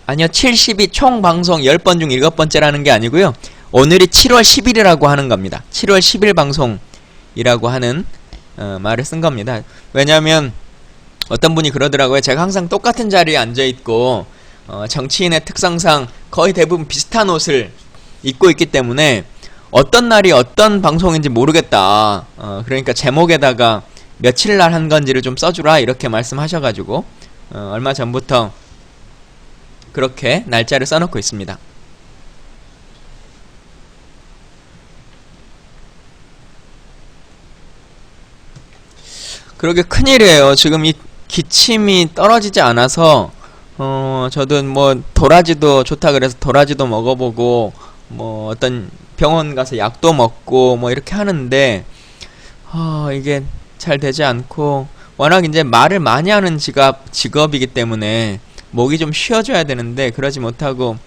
아니요, 70이 총 방송 10번 중 7번째라는 게 아니고요, 오늘이 7월 10일이라고 하는 겁니다. 7월 10일 방송이라고 하는 말을 쓴 겁니다. 왜냐면 어떤 분이 그러더라고요. 제가 항상 똑같은 자리에 앉아있고 정치인의 특성상 거의 대부분 비슷한 옷을 입고 있기 때문에 어떤 날이 어떤 방송인지 모르겠다. 그러니까 제목에다가 며칠 날 한 건지를 좀 써주라 이렇게 말씀하셔가지고 얼마 전부터 그렇게 날짜를 써놓고 있습니다. 그러게 큰일이에요. 지금 이 기침이 떨어지지 않아서 저도 뭐 도라지도 좋다 그래서 도라지도 먹어보고 뭐 어떤 병원 가서 약도 먹고 뭐 이렇게 하는데 이게 잘 되지 않고, 워낙 이제 말을 많이 하는 직업이기 때문에 목이 좀 쉬어줘야 되는데 그러지 못하고,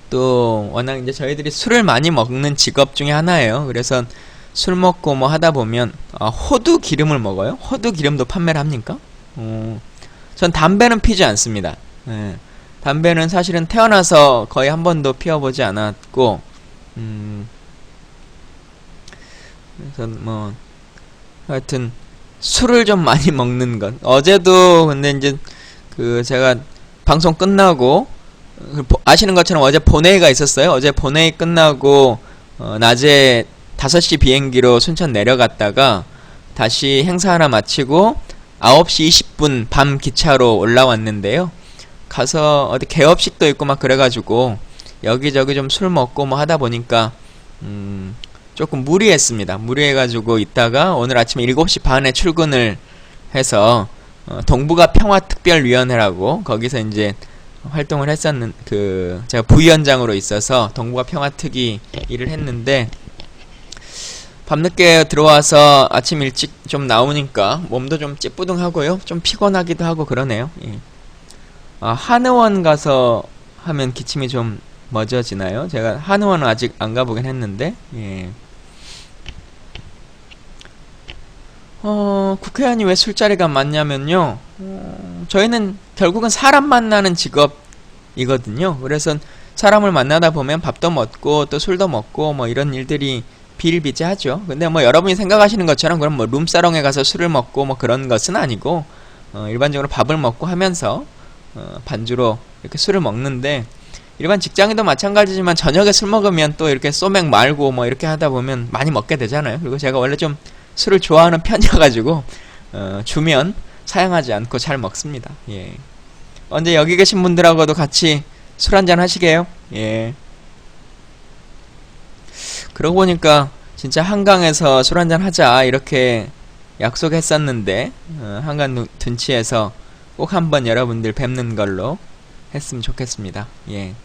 또 워낙 이제 저희들이 술을 많이 먹는 직업 중에 하나예요. 그래서 술 먹고 뭐 하다 보면 호두 기름을 먹어요? 호두 기름도 판매를 합니까? 전 담배는 피지 않습니다. 예. 담배는 사실은 태어나서 거의 한 번도 피워보지 않았고, 그래서 뭐 하여튼 술을 좀 많이 먹는 것. 어제도 근데 이제 제가 방송 끝나고 아시는 것처럼 어제 본회의가 있었어요. 어제 본회의 끝나고 낮에 5시 비행기로 순천 내려갔다가 다시 행사 하나 마치고 9시 20분 밤 기차로 올라왔는데요. 가서 어디 개업식도 있고 막 그래가지고 여기저기 좀 술 먹고 뭐 하다 보니까 조금 무리했습니다. 무리해가지고 있다가 오늘 아침에 7시 반에 출근을 해서 동북아 평화특별위원회라고 거기서 이제 활동을 제가 부위원장으로 있어서 동북아 평화특위 일을 했는데, 밤늦게 들어와서 아침 일찍 좀 나오니까 몸도 좀 찌뿌둥하고요. 좀 피곤하기도 하고 그러네요. 예. 한의원 가서 하면 기침이 좀 멎어지나요? 제가 한의원은 아직 안 가보긴 했는데, 예. 국회의원이 왜 술자리가 많냐면요. 저희는 결국은 사람 만나는 직업이거든요. 그래서 사람을 만나다 보면 밥도 먹고 또 술도 먹고 뭐 이런 일들이 비일비재하죠. 근데 뭐 여러분이 생각하시는 것처럼 그럼 뭐 룸사롱에 가서 술을 먹고 뭐 그런 것은 아니고, 일반적으로 밥을 먹고 하면서 반주로 이렇게 술을 먹는데, 일반 직장인도 마찬가지지만 저녁에 술 먹으면 또 이렇게 소맥 말고 뭐 이렇게 하다 보면 많이 먹게 되잖아요. 그리고 제가 원래 좀 술을 좋아하는 편이어가지고 주면 사양하지 않고 잘 먹습니다. 예. 언제 여기 계신 분들하고도 같이 술 한잔 하시게요? 예. 그러고 보니까 진짜 한강에서 술 한잔 하자 이렇게 약속했었는데 한강 둔치에서 꼭 한번 여러분들 뵙는 걸로 했으면 좋겠습니다. 예.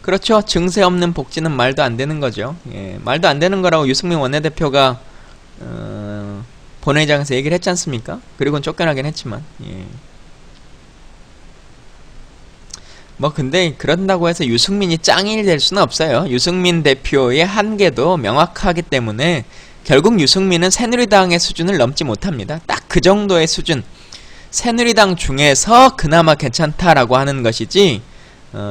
그렇죠. 증세 없는 복지는 말도 안 되는 거죠. 예. 말도 안 되는 거라고 유승민 원내대표가 본회의장에서 얘기를 했지 않습니까? 그리고는 쫓겨나긴 했지만, 예. 뭐 근데 그런다고 해서 유승민이 짱이 될 수는 없어요. 유승민 대표의 한계도 명확하기 때문에 결국 유승민은 새누리당의 수준을 넘지 못합니다. 딱 그 정도의 수준, 새누리당 중에서 그나마 괜찮다라고 하는 것이지,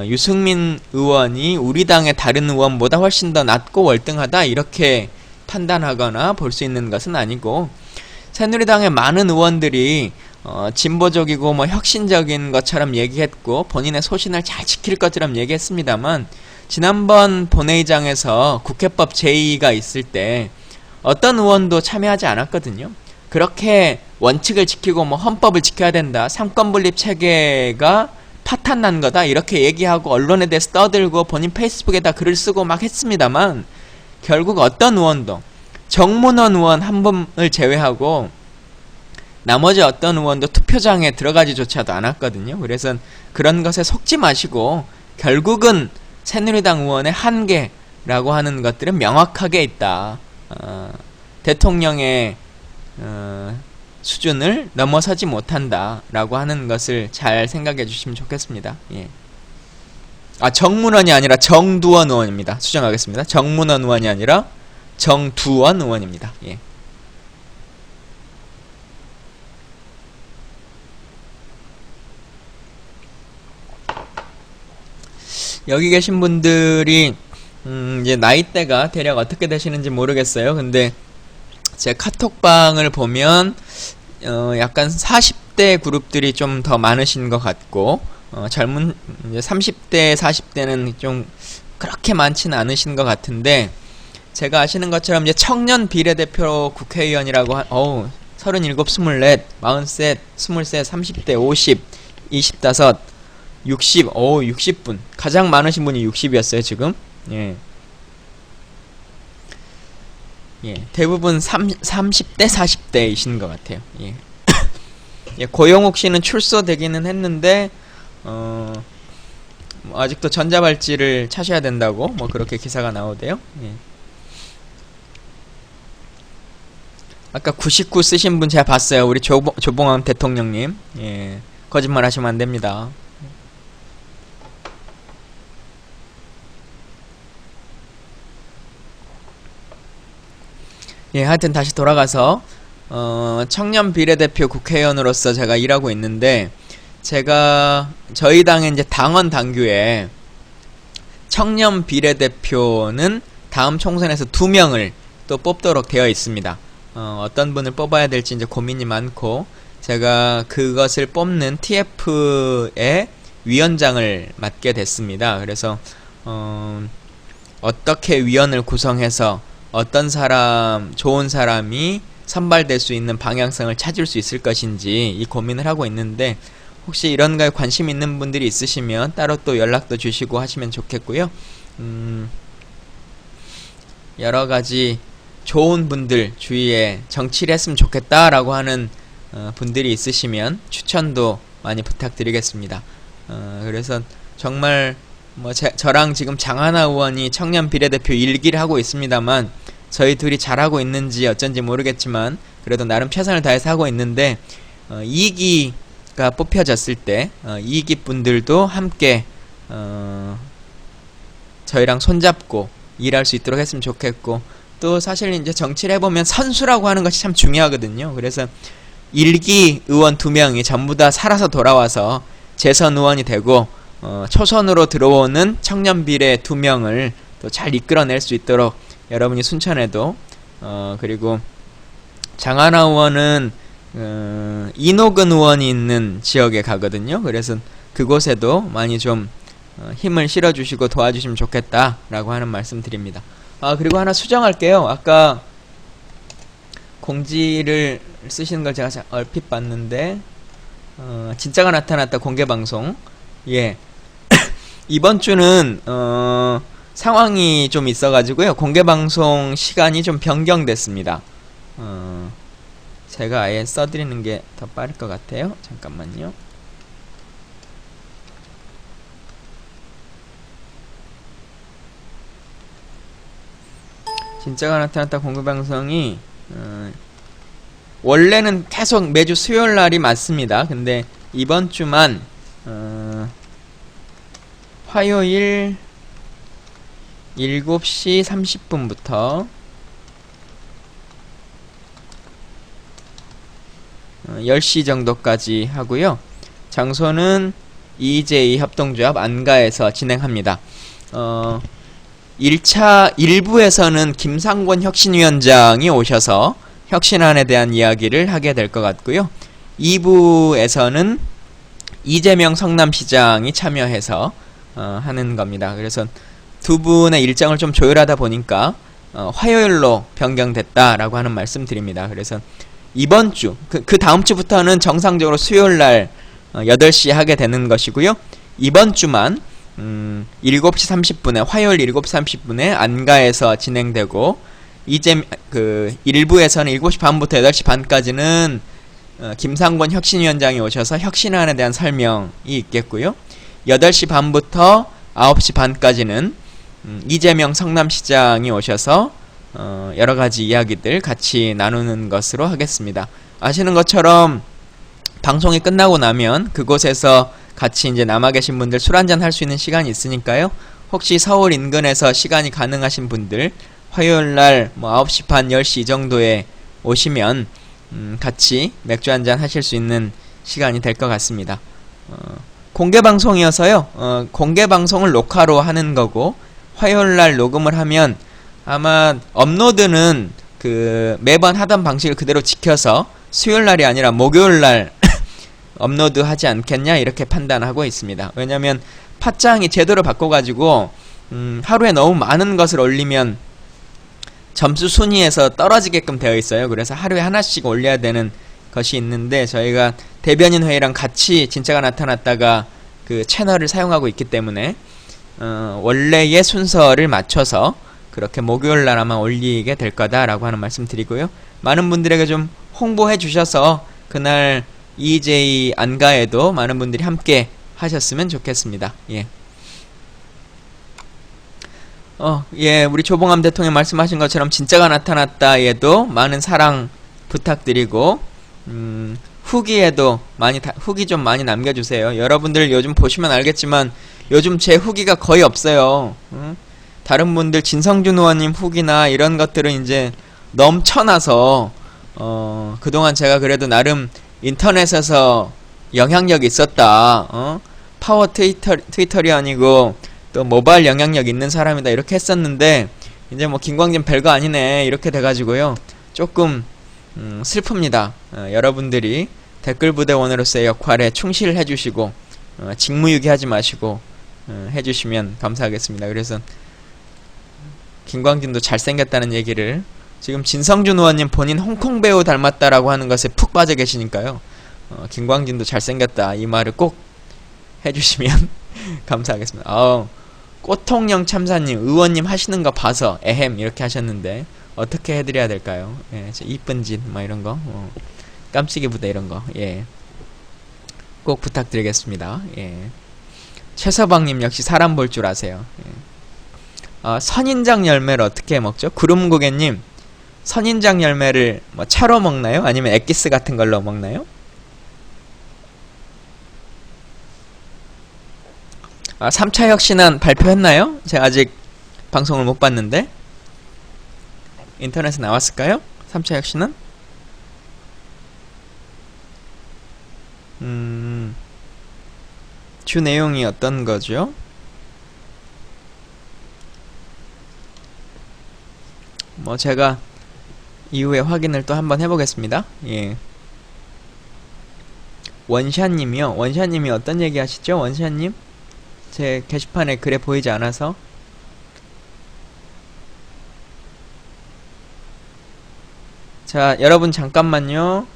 유승민 의원이 우리 당의 다른 의원보다 훨씬 더 낫고 월등하다 이렇게 판단하거나 볼 수 있는 것은 아니고, 새누리당의 많은 의원들이 진보적이고 뭐 혁신적인 것처럼 얘기했고 본인의 소신을 잘 지킬 것처럼 얘기했습니다만, 지난번 본회의장에서 국회법 제2가 있을 때 어떤 의원도 참여하지 않았거든요. 그렇게 원칙을 지키고 뭐 헌법을 지켜야 된다, 삼권분립 체계가 파탄난 거다 이렇게 얘기하고 언론에 대해서 떠들고 본인 페이스북에다 글을 쓰고 막 했습니다만, 결국 어떤 의원도, 정문원 의원 한 분을 제외하고 나머지 어떤 의원도 투표장에 들어가지조차도 않았거든요. 그래서 그런 것에 속지 마시고 결국은 새누리당 의원의 한계라고 하는 것들은 명확하게 있다. 대통령의 수준을 넘어서지 못한다 라고 하는 것을 잘 생각해 주시면 좋겠습니다. 예. 정문원이 아니라 정두원 의원입니다. 수정하겠습니다. 정문원 의원이 아니라 정두원 의원입니다. 예. 여기 계신 분들이 이제 나이대가 대략 어떻게 되시는지 모르겠어요. 근데 제 카톡방을 보면 약간 40대 그룹들이 좀 더 많으신 것 같고, 젊은 이제 30대 40대는 좀 그렇게 많지는 않으신 것 같은데, 제가 아시는 것처럼 이제 청년 비례대표 국회의원이라고 37, 24, 43, 23, 30대, 50, 25, 60, 60분. 가장 많으신 분이 60이었어요, 지금. 예. 예, 대부분 30대, 40대이신 것 같아요. 예. 예, 고영욱 씨는 출소되기는 했는데, 아직도 전자발찌를 차셔야 된다고, 뭐, 그렇게 기사가 나오대요. 예. 아까 99 쓰신 분 제가 봤어요. 우리 조봉암 대통령님. 예. 거짓말 하시면 안 됩니다. 예, 하여튼 다시 돌아가서 청년 비례대표 국회의원으로서 제가 일하고 있는데, 제가 저희 당의 이제 당원 당규에 청년 비례대표는 다음 총선에서 2명을 또 뽑도록 되어 있습니다. 어떤 분을 뽑아야 될지 이제 고민이 많고, 제가 그것을 뽑는 TF의 위원장을 맡게 됐습니다. 그래서 어떻게 위원을 구성해서 어떤 사람, 좋은 사람이 선발될 수 있는 방향성을 찾을 수 있을 것인지 이 고민을 하고 있는데, 혹시 이런 거에 관심 있는 분들이 있으시면 따로 또 연락도 주시고 하시면 좋겠고요. 여러 가지 좋은 분들 주위에 정치를 했으면 좋겠다라고 하는 분들이 있으시면 추천도 많이 부탁드리겠습니다. 그래서 정말 뭐 저랑 지금 장하나 의원이 청년 비례대표 1기를 하고 있습니다만, 저희 둘이 잘하고 있는지 어쩐지 모르겠지만 그래도 나름 최선을 다해서 하고 있는데, 2기가 뽑혀졌을 때 2기 분들도 함께 저희랑 손잡고 일할 수 있도록 했으면 좋겠고, 또 사실 이제 정치를 해보면 선수라고 하는 것이 참 중요하거든요. 그래서 1기 의원 2명이 전부 다 살아서 돌아와서 재선 의원이 되고, 초선으로 들어오는 청년 비례 2명을 또 잘 이끌어낼 수 있도록 여러분이 순천에도, 그리고 장하나 의원은 이노근 의원이 있는 지역에 가거든요. 그래서 그곳에도 많이 좀 힘을 실어주시고 도와주시면 좋겠다라고 하는 말씀 드립니다. 그리고 하나 수정할게요. 아까 공지를 쓰시는 걸 제가 얼핏 봤는데, 진짜가 나타났다 공개방송. 예. 이번 주는 상황이 좀 있어가지고요, 공개방송 시간이 좀 변경됐습니다. 제가 아예 써드리는 게 더 빠를 것 같아요. 잠깐만요. 진짜가 나타났다 공개방송이 원래는 계속 매주 수요일날이 맞습니다. 근데 이번 주만 화요일 7시 30분부터 10시 정도까지 하고요. 장소는 EJ 협동조합 안가에서 진행합니다. 1차 1부에서는 김상권 혁신위원장이 오셔서 혁신안에 대한 이야기를 하게 될 것 같고요. 2부에서는 이재명 성남시장이 참여해서 하는 겁니다. 그래서 두 분의 일정을 좀 조율하다 보니까 화요일로 변경됐다라고 하는 말씀 드립니다. 그래서 이번 주, 그 다음 주부터는 정상적으로 수요일날 8시에 하게 되는 것이고요. 이번 주만 7시 30분에, 화요일 7시 30분에 안가에서 진행되고, 이제 1부에서는 7시 반부터 8시 반까지는 김상권 혁신위원장이 오셔서 혁신안에 대한 설명이 있겠고요. 8시 반부터 9시 반까지는 이재명 성남시장이 오셔서 여러가지 이야기들 같이 나누는 것으로 하겠습니다. 아시는 것처럼 방송이 끝나고 나면 그곳에서 같이 이제 남아 계신 분들 술 한잔 할 수 있는 시간이 있으니까요. 혹시 서울 인근에서 시간이 가능하신 분들 화요일날 뭐 9시 반, 10시 이 정도에 오시면 같이 맥주 한잔 하실 수 있는 시간이 될 것 같습니다. 공개방송이어서요, 공개방송을 녹화로 하는 거고, 화요일날 녹음을 하면 아마 업로드는 매번 하던 방식을 그대로 지켜서 수요일날이 아니라 목요일날 업로드 하지 않겠냐, 이렇게 판단하고 있습니다. 왜냐면 팟짱이 제도를 바꿔가지고 하루에 너무 많은 것을 올리면 점수 순위에서 떨어지게끔 되어 있어요. 그래서 하루에 하나씩 올려야 되는 것이 있는데, 저희가 대변인 회의랑 같이 진짜가 나타났다가 그 채널을 사용하고 있기 때문에 원래의 순서를 맞춰서 그렇게 목요일날 아마 올리게 될 거다라고 하는 말씀 드리고요. 많은 분들에게 좀 홍보해 주셔서 그날 EJ 안가에도 많은 분들이 함께 하셨으면 좋겠습니다. 예. 예, 우리 조봉암 대통령 말씀하신 것처럼 진짜가 나타났다에도 많은 사랑 부탁드리고, 후기에도 후기 좀 많이 남겨주세요. 여러분들 요즘 보시면 알겠지만 요즘 제 후기가 거의 없어요. 다른 분들 진성준 의원님 후기나 이런 것들은 이제 넘쳐나서 그동안 제가 그래도 나름 인터넷에서 영향력이 있었다. 파워 트위터리언이고 또 모바일 영향력 있는 사람이다 이렇게 했었는데, 이제 뭐 김광진 별거 아니네 이렇게 돼가지고요, 조금 슬픕니다. 여러분들이 댓글부대원으로서의 역할에 충실해주시고 직무유기하지 마시고 해주시면 감사하겠습니다. 그래서 김광진도 잘생겼다는 얘기를, 지금 진성준 의원님 본인 홍콩 배우 닮았다라고 하는 것에 푹 빠져 계시니까요, 김광진도 잘생겼다 이 말을 꼭 해주시면 감사하겠습니다. 꽃통령 참사님, 의원님 하시는 거 봐서 에헴 이렇게 하셨는데 어떻게 해드려야 될까요? 예, 이쁜 짓 막 이런 거, 깜찍이 부대 이런 거, 예, 꼭 부탁드리겠습니다. 예. 최서방님 역시 사람 볼 줄 아세요. 예. 선인장 열매를 어떻게 먹죠? 구름고개님, 선인장 열매를 뭐 차로 먹나요? 아니면 액기스 같은 걸로 먹나요? 3차 혁신안 발표했나요? 제가 아직 방송을 못 봤는데 인터넷에 나왔을까요? 3차 혁신안? 주 내용이 어떤 거죠? 뭐 제가 이후에 확인을 또 한번 해보겠습니다. 예. 원샷님이요? 원샷님이 어떤 얘기 하시죠? 원샷님? 제 게시판에 글에 보이지 않아서. 자, 여러분 잠깐만요.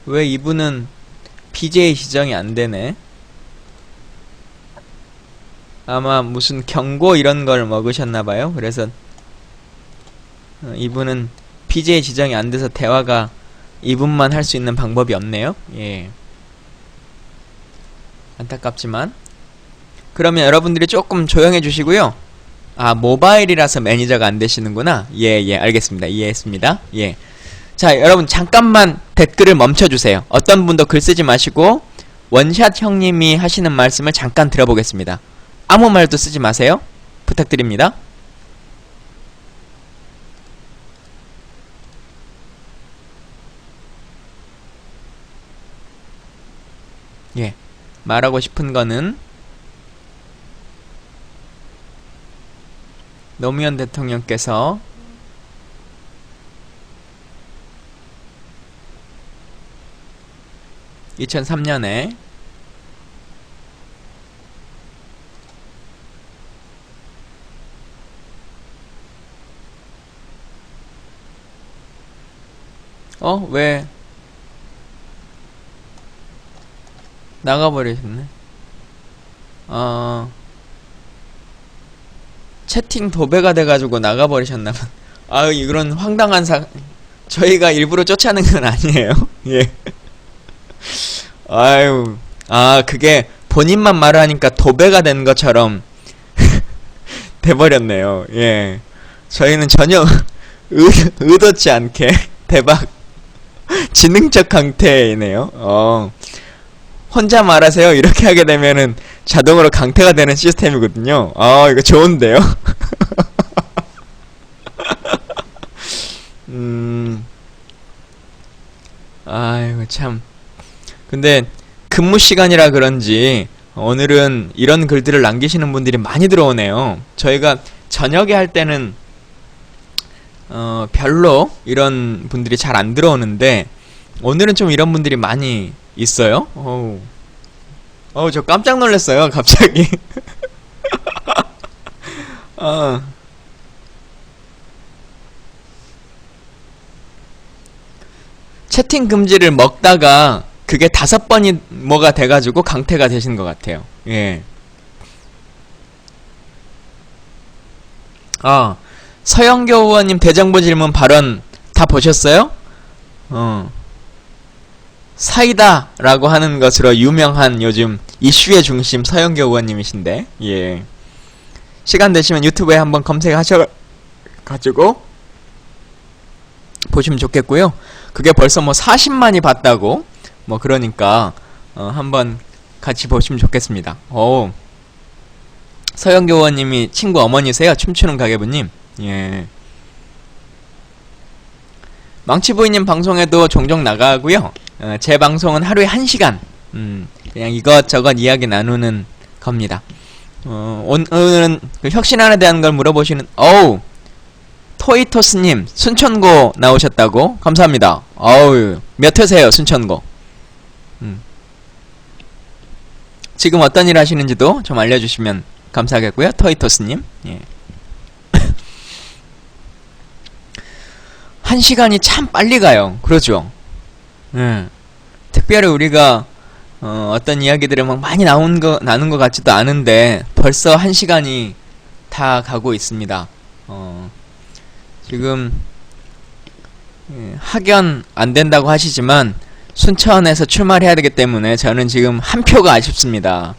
왜 이분은 BJ 지정이 안되네? 아마 무슨 경고 이런 걸 먹으셨나봐요. 그래서 이분은 BJ 지정이 안돼서 대화가 이분만 할 수 있는 방법이 없네요. 예, 안타깝지만. 그러면 여러분들이 조금 조용해 주시고요. 모바일이라서 매니저가 안되시는구나. 예, 알겠습니다. 이해했습니다. 예. 자, 여러분 잠깐만 댓글을 멈춰주세요. 어떤 분도 글 쓰지 마시고 원샷 형님이 하시는 말씀을 잠깐 들어보겠습니다. 아무 말도 쓰지 마세요. 부탁드립니다. 예, 말하고 싶은 거는 노무현 대통령께서 2003년에 왜 나가버리셨네. 채팅 도배가 돼가지고 나가버리셨나봐. 이런 황당한 저희가 일부러 쫓아낸 건 아니에요. 예. 아유, 그게 본인만 말을 하니까 도배가 된 것처럼 돼버렸네요. 예. 저희는 전혀 의도치 않게 대박 지능적 강퇴이네요. 혼자 말하세요 이렇게 하게 되면은 자동으로 강퇴가 되는 시스템이거든요. 이거 좋은데요? 아이고 참. 근데 근무 시간이라 그런지 오늘은 이런 글들을 남기시는 분들이 많이 들어오네요. 저희가 저녁에 할 때는 별로 이런 분들이 잘 안 들어오는데 오늘은 좀 이런 분들이 많이 있어요. 저 깜짝 놀랐어요, 갑자기. 채팅 금지를 먹다가 그게 5번이 뭐가 돼가지고 강퇴가 되신 것 같아요. 예. 서영교 의원님 대정부 질문 발언 다 보셨어요? 사이다라고 하는 것으로 유명한 요즘 이슈의 중심 서영교 의원님이신데, 예. 시간 되시면 유튜브에 한번 검색하셔가지고 보시면 좋겠고요. 그게 벌써 뭐 40만이 봤다고, 뭐 그러니까 한번 같이 보시면 좋겠습니다. 서영교 의원님이 친구 어머니세요? 춤추는 가계부님. 예. 망치부인님 방송에도 종종 나가고요. 제 방송은 하루에 1시간 그냥 이것저것 이야기 나누는 겁니다. 오늘은 그 혁신안에 대한 걸 물어보시는 토이토스님 순천고 나오셨다고? 감사합니다. 몇 회세요 순천고? 지금 어떤 일 하시는지도 좀 알려주시면 감사하겠고요. 토이토스님. 예. 1시간이 참 빨리 가요. 그러죠? 특별히 우리가 어떤 이야기들을 막 많이 나눈 것 같지도 않은데 벌써 1시간이 다 가고 있습니다. 지금 학연 안 된다고 하시지만 순천에서 출마를 해야 되기 때문에 저는 지금 한 표가 아쉽습니다.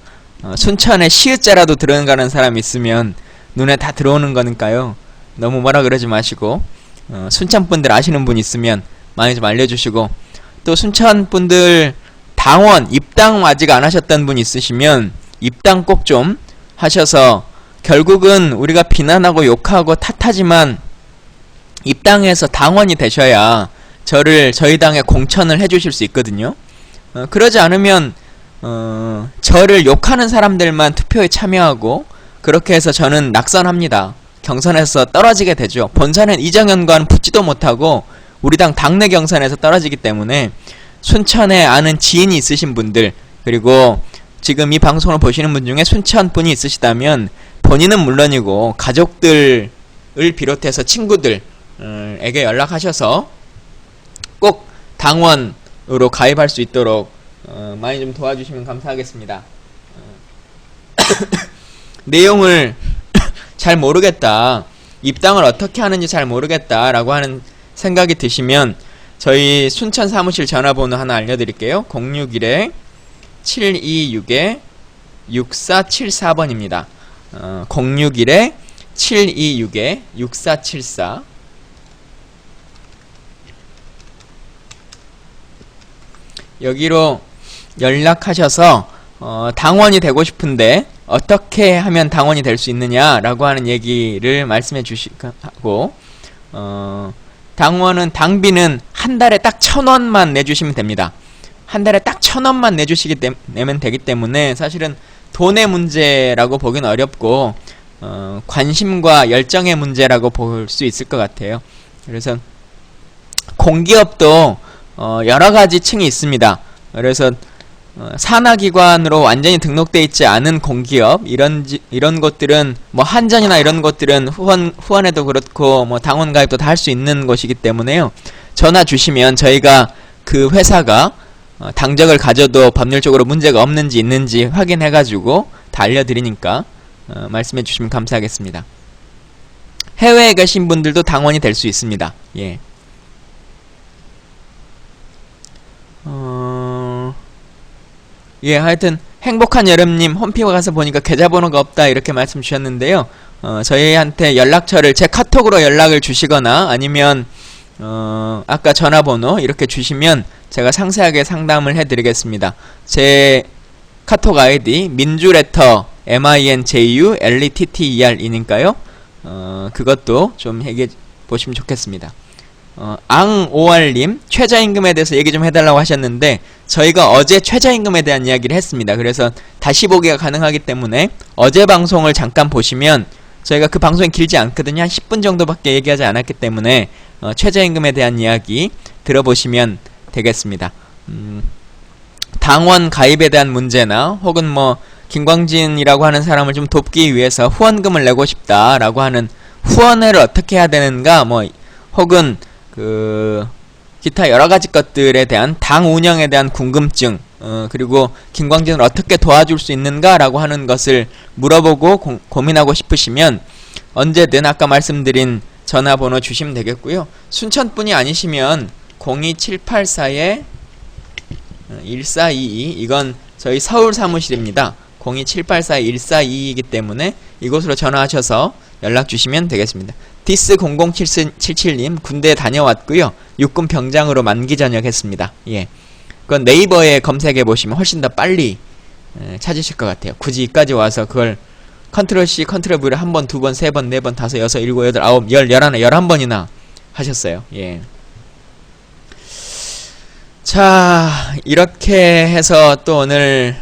순천에 시읒자라도 들어가는 사람 있으면 눈에 다 들어오는 거니까요. 너무 뭐라 그러지 마시고 순천분들 아시는 분 있으면 많이 좀 알려주시고, 또 순천분들 당원 입당 아직 안 하셨던 분 있으시면 입당 꼭 좀 하셔서, 결국은 우리가 비난하고 욕하고 탓하지만 입당해서 당원이 되셔야 저희 당에 공천을 해주실 수 있거든요. 그러지 않으면 저를 욕하는 사람들만 투표에 참여하고 그렇게 해서 저는 낙선합니다. 경선에서 떨어지게 되죠. 본선은 이정현과는 붙지도 못하고 우리 당 당내 경선에서 떨어지기 때문에 순천에 아는 지인이 있으신 분들, 그리고 지금 이 방송을 보시는 분 중에 순천 분이 있으시다면 본인은 물론이고 가족들을 비롯해서 친구들에게 연락하셔서 꼭 당원으로 가입할 수 있도록 많이 좀 도와주시면 감사하겠습니다. 내용을 잘 모르겠다, 입당을 어떻게 하는지 잘 모르겠다 라고 하는 생각이 드시면 저희 순천 사무실 전화번호 하나 알려드릴게요. 061-726-6474번입니다. 061-726-6474. 여기로 연락하셔서 당원이 되고 싶은데 어떻게 하면 당원이 될 수 있느냐라고 하는 얘기를 말씀해 주시고, 당원은 당비는 한 달에 딱 1,000원만 내주시면 됩니다. 한 달에 딱 1,000원만 내면 되기 때문에 사실은 돈의 문제라고 보기는 어렵고 관심과 열정의 문제라고 볼 수 있을 것 같아요. 그래서 공기업도 여러가지 층이 있습니다. 그래서 산하기관으로 완전히 등록되어 있지 않은 공기업, 이런 것들은 뭐 한전이나 이런 것들은 후원에도 그렇고 뭐 당원 가입도 다 할 수 있는 것이기 때문에요. 전화 주시면 저희가 그 회사가 당적을 가져도 법률적으로 문제가 없는지 있는지 확인해가지고 다 알려드리니까 말씀해 주시면 감사하겠습니다. 해외에 계신 분들도 당원이 될 수 있습니다. 예. 예, 하여튼 행복한 여름님 홈피에 가서 보니까 계좌번호가 없다 이렇게 말씀 주셨는데요. 저희한테 연락처를 제 카톡으로 연락을 주시거나 아니면 아까 전화번호 이렇게 주시면 제가 상세하게 상담을 해드리겠습니다. 제 카톡 아이디 민주레터 MINJULETTER이니까요. 그것도 좀 얘기해 보시면 좋겠습니다. 앙오알님 최저임금에 대해서 얘기 좀 해달라고 하셨는데 저희가 어제 최저임금에 대한 이야기를 했습니다. 그래서 다시 보기가 가능하기 때문에 어제 방송을 잠깐 보시면 저희가 그 방송이 길지 않거든요. 한 10분 정도밖에 얘기하지 않았기 때문에 최저임금에 대한 이야기 들어보시면 되겠습니다. 당원 가입에 대한 문제나 혹은 뭐 김광진이라고 하는 사람을 좀 돕기 위해서 후원금을 내고 싶다라고 하는 후원을 어떻게 해야 되는가 뭐 혹은 기타 여러가지 것들에 대한 당 운영에 대한 궁금증 그리고 김광진을 어떻게 도와줄 수 있는가 라고 하는 것을 물어보고 고민하고 싶으시면 언제든 아까 말씀드린 전화번호 주시면 되겠고요. 순천분이 아니시면 02784-1422 이건 저희 서울 사무실입니다. 02784-1422이기 때문에 이곳으로 전화하셔서 연락 주시면 되겠습니다. 디스0077님 군대 다녀왔고요. 육군 병장으로 만기 전역했습니다. 예, 그건 네이버에 검색해 보시면 훨씬 더 빨리 찾으실 것 같아요. 굳이 이까지 와서 그걸 컨트롤 C, 컨트롤 V를 한 번, 두 번, 세 번, 네 번, 다섯, 여섯, 일곱, 여덟, 아홉, 열, 열하나, 11번이나 하셨어요. 예. 자, 이렇게 해서 또 오늘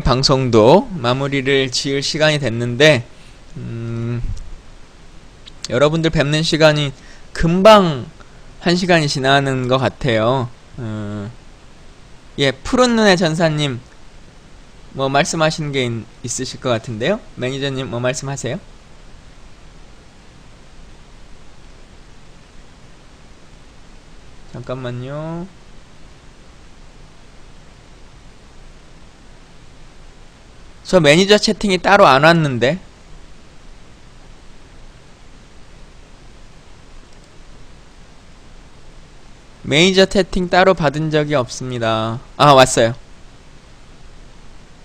방송도 마무리를 지을 시간이 됐는데 여러분들 뵙는 시간이 금방 1시간이 지나는 것 같아요. 푸른 눈의 전사님 뭐 말씀하시는 게 있으실 것 같은데요. 매니저님 뭐 말씀하세요? 잠깐만요. 저 매니저 채팅이 따로 안 왔는데. 매니저 채팅 따로 받은 적이 없습니다. 아, 왔어요.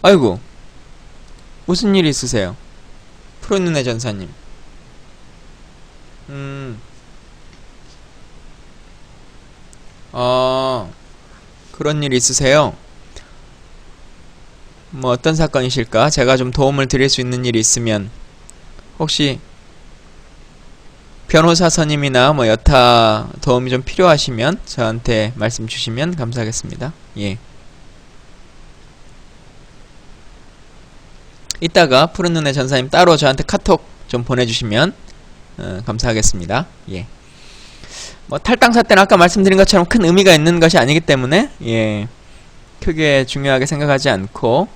아이고, 무슨 일 있으세요? 푸른 눈의 전사님. 그런 일 있으세요? 뭐 어떤 사건이실까? 제가 좀 도움을 드릴 수 있는 일이 있으면 혹시 변호사 선임이나 뭐 여타 도움이 좀 필요하시면 저한테 말씀 주시면 감사하겠습니다. 예. 이따가 푸른 눈의 전사님 따로 저한테 카톡 좀 보내주시면 감사하겠습니다. 예. 뭐 탈당사 때는 아까 말씀드린 것처럼 큰 의미가 있는 것이 아니기 때문에 크게 중요하게 생각하지 않고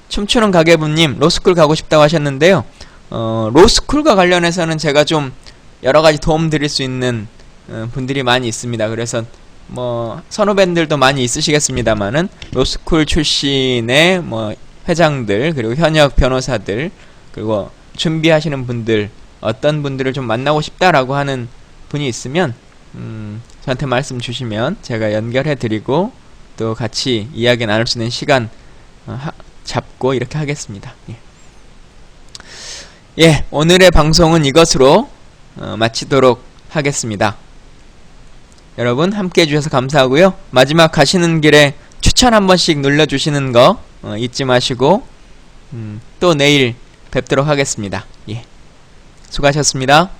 춤추는 가게부님 로스쿨 가고 싶다고 하셨는데요. 로스쿨과 관련해서는 제가 좀 여러가지 도움 드릴 수 있는 분들이 많이 있습니다. 그래서 뭐 선후배들도 많이 있으시겠습니다만은 로스쿨 출신의 뭐 회장들 그리고 현역 변호사들 그리고 준비하시는 분들 어떤 분들을 좀 만나고 싶다라고 하는 분이 있으면 저한테 말씀 주시면 제가 연결해 드리고 또 같이 이야기 나눌 수 있는 시간 잡고 이렇게 하겠습니다. 예, 오늘의 방송은 이것으로 마치도록 하겠습니다. 여러분 함께 해주셔서 감사하고요. 마지막 가시는 길에 추천 한 번씩 눌러주시는 거 잊지 마시고 또 내일 뵙도록 하겠습니다. 예, 수고하셨습니다.